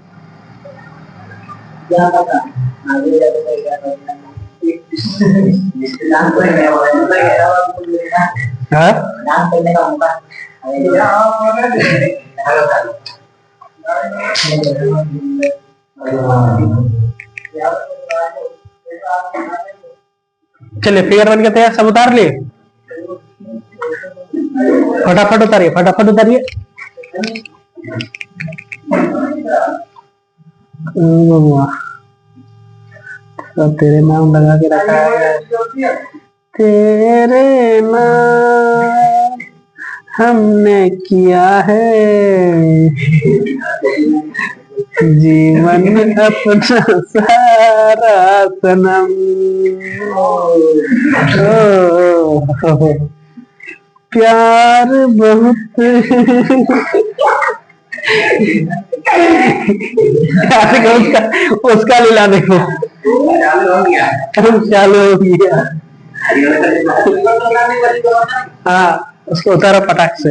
चलिए फिगर बन के तैयार, सब उतार लिए, फटाफट उतारिए, फटाफट उतारिए। तो तेरे नाम लगा के रखा है, तेरे नाम हमने किया है जीवन अपना सारा सनम। प्यार बहुत उसका लीला देखो, चालू हो गया। हाँ उसको उतारो फटाक से,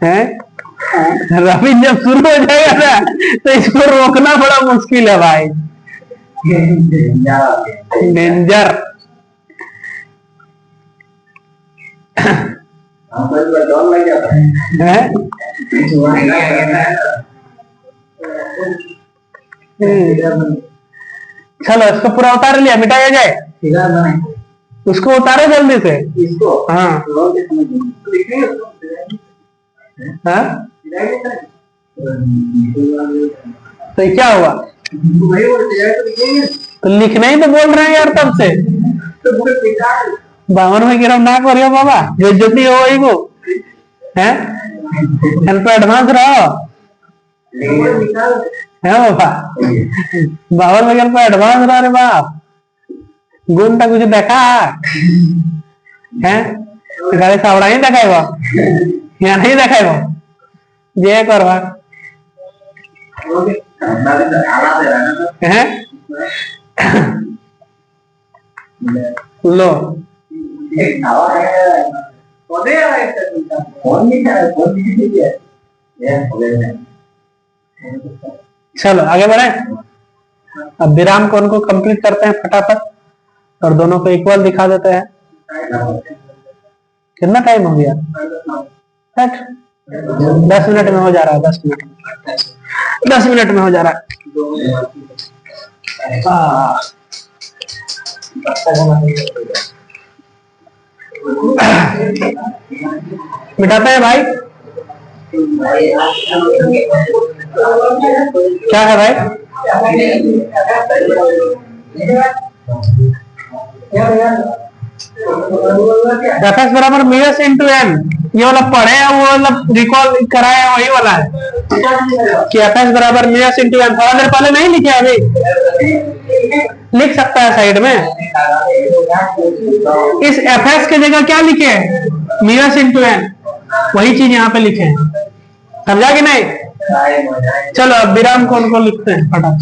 हैं? रवि जब शुरू हो जाएगा ना तो इसको रोकना बड़ा मुश्किल है भाई, डेंजर। चलो इसको पूरा उतार लिया, मिटाया जाए, उसको उतारो जल्दी से इसको। हाँ हाँ तो क्या हुआ, तो लिखना ही तो बोल रहे हैं यार तब से। बावन में गिरम ना करियो बाबा, जो ज्योति हो वही को है, एडवांस रहो है बाबा, 52 में गिरम एडवांस रहो रे बाप, गुण तक कुछ देखा है, गाड़ी सावड़ा ही देखाएगा या नहीं देखाएगा, जे करवा है लो। चलो आगे बढ़े, अब विराम को उनको कंप्लीट करते हैं फटाफट, और दोनों को इक्वल दिखा देते हैं। कितना टाइम हो गया? 10 मिनट में हो जा रहा है, 10 मिनट में हो जा रहा है। मिटाते हैं भाई, क्या है भाई? एफएस बराबर म्यूएस इंटू एन, ये वाला पढ़े हैं, वो वाला रिकॉल कराया वही वाला है कि एफएस बराबर म्यूएस इंटू एन। थोड़ा देर पहले नहीं लिखे, अभी लिख सकता है साइड में। इस एफएस की जगह क्या लिखे? म्यूएस इंटू एन, वही चीज यहाँ पे लिखे, समझा कि नहीं? चलो अब विराम को उनको लिखते हैं फटाफट।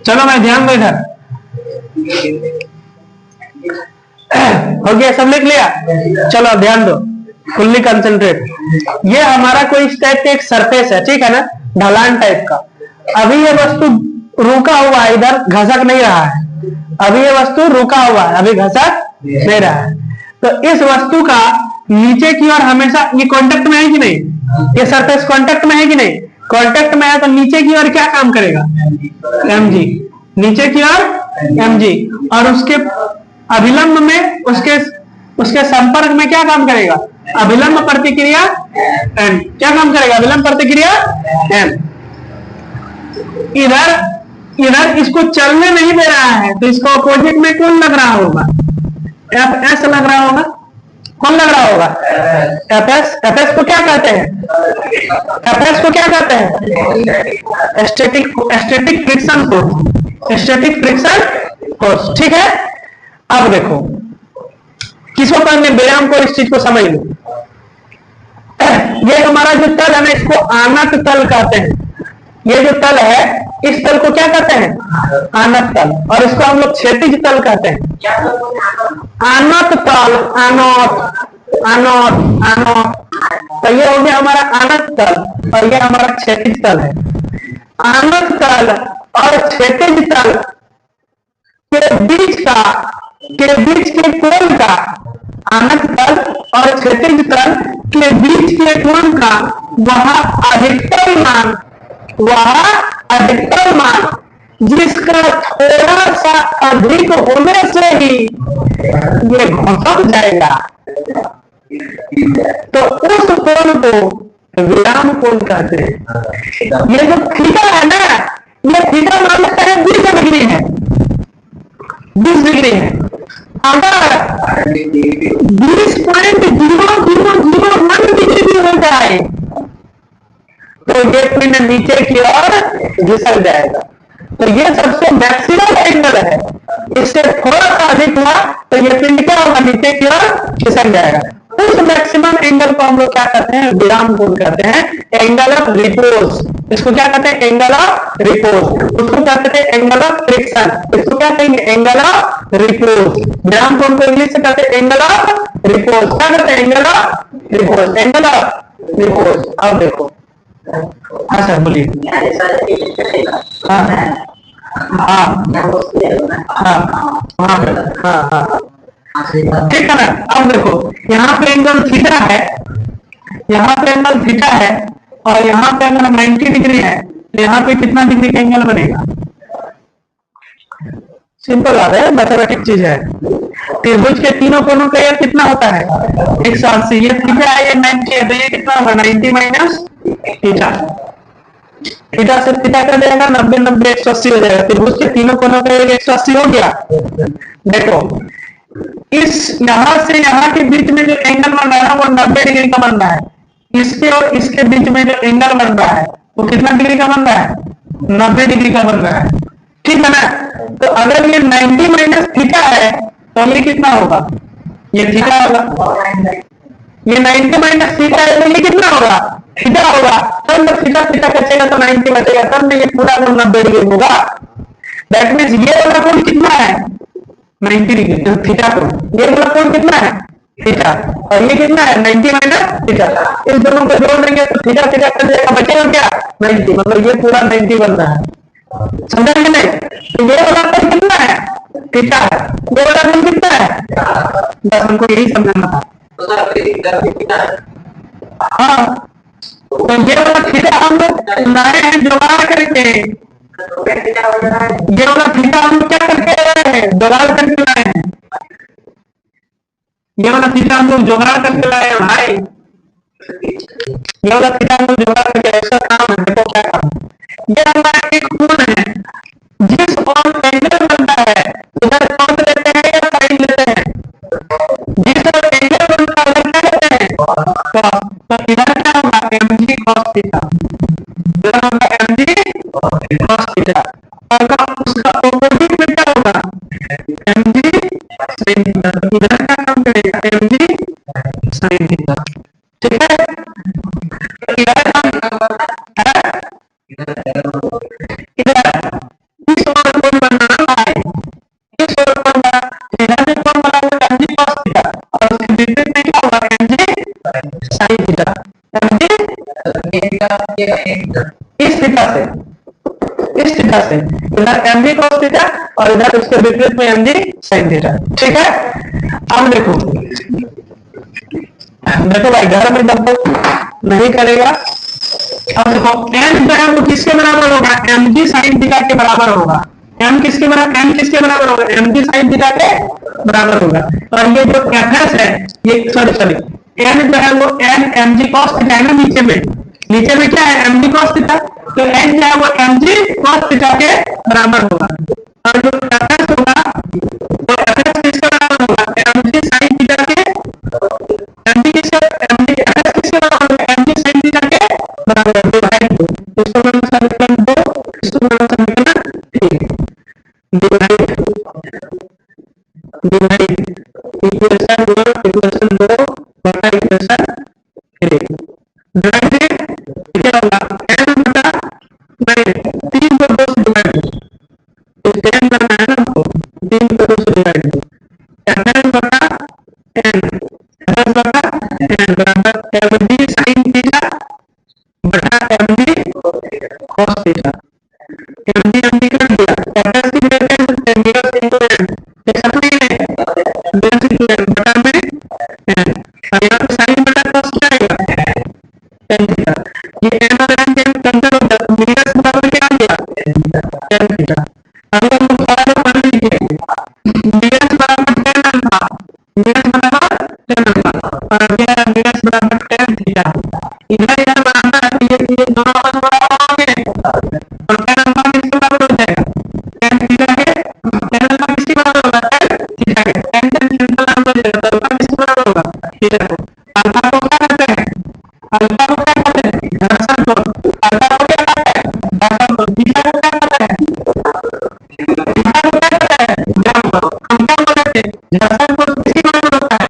चलो मैं ध्यान दो इधर, हो गया, सब लिख लिया? चलो ध्यान दो, फुल्ली कंसंट्रेट। ये हमारा कोई इस टाइप का एक सरफेस है, ठीक है ना, ढलान टाइप का। अभी ये वस्तु रुका हुआ है, इधर घसक नहीं रहा है, अभी ये वस्तु रुका हुआ है, अभी घसक नहीं रहा है। तो इस वस्तु का नीचे की ओर हमेशा ये कांटेक्ट में है कि नहीं, ये सरफेस कांटेक्ट में है कि नहीं, कांटेक्ट में है तो नीचे की ओर क्या काम करेगा, mg, नीचे की ओर mg, और उसके अभिलंब में उसके संपर्क में क्या काम करेगा, अभिलंब प्रतिक्रिया n, क्या काम करेगा, अभिलंब प्रतिक्रिया n। इधर इसको चलने नहीं दे रहा है, तो इसको अपोजिट में कौन लग रहा होगा, Fs लग रहा होगा, कौन लग रहा होगा, Fs को क्या कहते हैं, Fs को क्या कहते हैं, static friction force, static friction force. ठीक है, अब देखो किसको करने, व्यायाम को, इस चीज को समझ लो। ये हमारा जो तल है ना, इसको आनत तल कहते हैं। ये जो तल है, इस तल को क्या कहते हैं, आनत तल, और इसको हम लोग क्षैतिज तल कहते हैं। आनत तल, आनत, तो ये हो गया हमारा आनत तल, और ये हमारा क्षैतिज तल है। आनत तल और क्षैतिज तल के बीच के कोण का, आनत तल और क्षैतिज तल के बीच के कोण का वह अधिकतम मान जिसका थोड़ा सा अधिक होने से ही ये घसक जाएगा, तो उस कोण को विराम कोण कहते हैं। ये जो थीटा है ना, ये थीटा मान लेते हैं 20 डिग्री है, 20 डिग्री है। अगर 20.0001 डिग्री भी हो जाए तो ये पिंड नीचे की ओर घिसक जाएगा। तो ये सबसे मैक्सिमम एंगल है, इससे थोड़ा सा अधिक हुआ तो ये पिंड क्या होगा, नीचे की ओर घिसक जाएगा। उस मैक्सिमम एंगल को हम लोग क्या कहते हैं, विराम कोण कहते हैं, एंगल ऑफ रिपोज। इसको क्या कहते हैं, एंगल ऑफ रिपोज। उसको क्या कहते हैं, एंगल ऑफ फ्रिक्शन। इसको क्या कहेंगे, एंगल ऑफ रिपोज। विराम कोण को इंग्लिश से कहते हैं एंगल ऑफ रिपोज। क्या कहते हैं, angle of repose, angle of repose. अब देखो, हाँ सर बोलिए। हाँ हाँ हाँ हाँ हाँ, ठीक है ना। अब देखो यहाँ पे एंगल थीटा है, यहाँ पे एंगल थीटा है, और यहाँ पे एंगल 90 डिग्री है, तो यहाँ पे कितना डिग्री का एंगल बनेगा, सिंपल बात है, मैथमेटिक चीज है। त्रिभुज के तीनों कोणों का एरिया कितना होता है, 180। ये थीटा है, ये 90 है, तो ये कितना होगा, 90 माइनस थीटा। थीटा से थीटा कर देगा 90, 90 180 हो जाएगा। त्रिभुज के तीनों कोणों का एरिया 180 हो गया। देखो इस यहाँ से यहाँ के बीच में जो एंगल बन रहा है वो 90 डिग्री का बन रहा है। इसके और इसके बीच में जो एंगल बन रहा है वो कितना डिग्री का बन रहा है, 90 डिग्री का बन रहा है। ठीक है ना। तो अगर ये 90 माइनस थीटा है तो ये कितना होगा, ये थीटा होगा। ये 90 माइनस थीटा है तो ये कितना होगा, थीटा होगा। तब जब थीटा थीटा कचेगा तो 90 बचेगा, तब ये पूरा कोण 90 डिग्री होगा। दैट मीन्स ये वाला कोण कितना है, 90 डिग्री, थीटा कोण। ये वाला कोण कितना है, थीटा, और ये कितना है, 90 माइनस थीटा। इस दोनों को जोड़ देंगे तो थीटा थीटा कर जाएगा, बचेगा क्या, 90। मतलब ये पूरा 90 बन रहा है, समझा कि नहीं। तो ये वाला कोण कितना है, थीटा है। ये वाला कोण कितना है, बस हमको यही समझना था। हाँ, तो ये वाला थीटा हम लोग लाए हैं जुगाड़ करके, ये वाला थीटा हम लोग क्या करके लाए हैं, जुगाड़ करके लाए हैं। ये वाला थीटा हम लोग जुगाड़ करके लाए हैं भाई। ये वाला थीटा हम लोग जुगाड़ करके, ऐसा काम है। देखो क्या काम है, ये हमारा एक कोण है, जिस कोण एंगल बनता है उधर कौन लेते हैं या साइन लेते हैं, जिस एंगल बनता है उधर क्या लेते हैं, तो इधर क्या होगा, mg cos थीटा, इधर होगा mg cos थीटा। अगर उसका ऑपोजिट में क्या होगा, mg sin थीटा। तो इधर क्या काम करेगा, mg sin थीटा। ठीक है। तो इधर इधर इस ओर कोण बनाना है, इस ओर कोण बना, इधर से कोण बना mg cos थीटा, और उसके विपरीत में क्या होगा, mg sin थीटा। mg इस थीटा से इस थीटा से, इधर mg cos थीटा और इधर उसके विपरीत में mg sin थीटा। ठीक है, अब देखो भाई घर में जब तक नहीं करेगा, अब देखो n जो है वो किसके बराबर होगा, mg sin थीटा के बराबर होगा। m किसके बराबर होगा, mg sin थीटा के बराबर होगा। और ये जो fs है, ये सॉरी n जो है वो n mg cos थीटा है ना, नीचे में क्या है, mg cos थीटा, तो n जो है वो mg cos थीटा के बराबर होगा। और जो fs होगा तो fs किसके बराबर होगा, mg sin थीटा के, mg fs किसके बराबर होगा, mg sin थीटा के बराबर है। डिवाइड दो, इसको मैंने समीकरण 2, इसको मैंने समीकरण 3, डिवाइड इक्वेशन 1 इक्वेशन 2 बटा इक्वेशन 3, डिवाइड क्या होगा, n बटा 9, 3 को 2 से डिवाइड, तो 10 बना है ना, तो 3 को 2 से डिवाइड, fs बटा n बराबर mg sin थीटा बटा mg cos थीटा। mg कर दिया, fs की जगह क्या लिखते हैं, minus into n, ऐसा नहीं है, minus into n बटा में n, और यहाँ पे sin बटा cos क्या आएगा, tan थीटा। ये n और n कैंसिल हो जाता है, minus बराबर क्या आ गया, tan थीटा। अब हम लोग सारा पढ़ लीजिए, minus बराबर tan अल्फा, minus बराबर tan अल्फा, और क्या है, minus बराबर tan थीटा। इधर बराबर है, ये दोनों आपस में बराबर होंगे, और tan अल्फा किसके बराबर हो जाएगा, tan थीटा के, tan अल्फा किसके बराबर होगा, tan थीटा के, tan थीटा बराबर हो जाएगा, तो अल्फा किसके बराबर होगा, थीटा को। अल्फा को क्या कहते हैं, अल्फा को क्या कहते हैं, घर्षण कोण। अल्फा को क्या कहते हैं, घर्षण कोण। थीटा को क्या कहते हैं, थीटा को क्या कहते हैं, घर्षण कोण। हम क्या बोलते हैं, घर्षण कोण किसके बराबर होता है,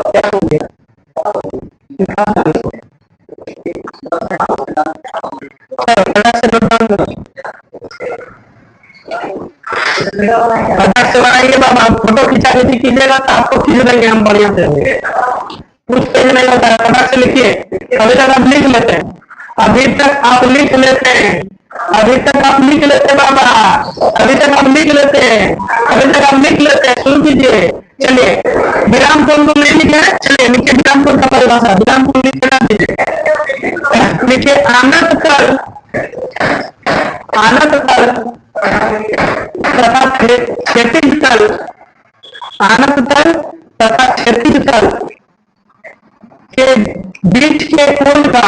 क्या हो गया, से बनाइए बाबा, फोटो खिंचा खींची कीजिएगा तो आपको खींच देंगे हम बढ़िया से, कुछ पेज नहीं होता है, फटाक से लिखिए। अभी तक आप लिख लेते हैं, अभी तक आप लिख लेते हैं, अभी तक आप लिख लेते हैं बाबा, अभी तक आप लिख लेते हैं, अभी तक आप लिख लेते हैं, शुरू कीजिए। चलिए विराम कोण को नहीं लिखा है, चलिए लिखिए विराम कोण का परिभाषा, विराम कोण लिख के दीजिए, लिखिए आनत तल तथा क्षैतिज तल, आनत तल तथा क्षैतिज तल के बीच के कोण का,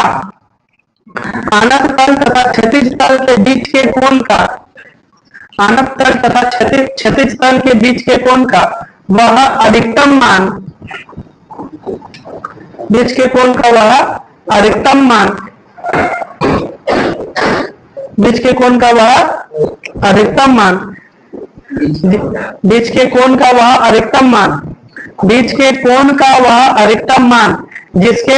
आनत तल तथा क्षैतिज तल के बीच के कोण का, आनत तल तथा क्षैतिज तल के बीच के कोण का वह अधिकतम मान, बीच के कोण का वह अधिकतम मान, बीच के कोण का वह अधिकतम मान, बीच के कोण का वह अधिकतम मान, बीच के कोण का वह अधिकतम मान जिसके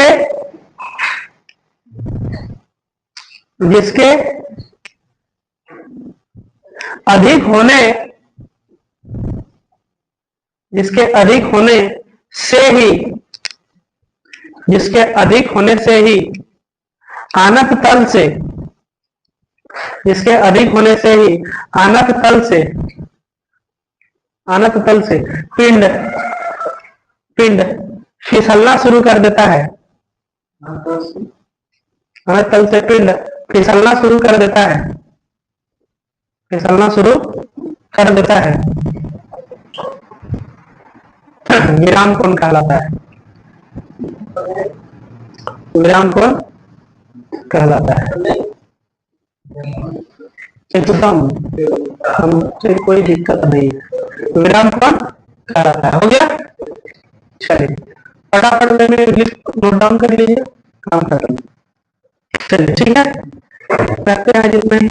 अधिक होने, जिसके अधिक होने से ही, जिसके अधिक होने से ही आनत तल से, जिसके अधिक होने से ही आनत तल से पिंड फिसलना शुरू कर देता है, आनत तल से पिंड फिसलना शुरू कर देता है, फिसलना शुरू कर देता है, विराम कोण कहलाता है, विराम कोण कहलाता है। एकदम हमसे कोई दिक्कत नहीं, विराम कोण कहलाता है। हो गया, चलिए फटाफट में नोट डाउन कर लीजिए, काम कर लीजिए। चलिए ठीक है, रखते हैं जितना ही।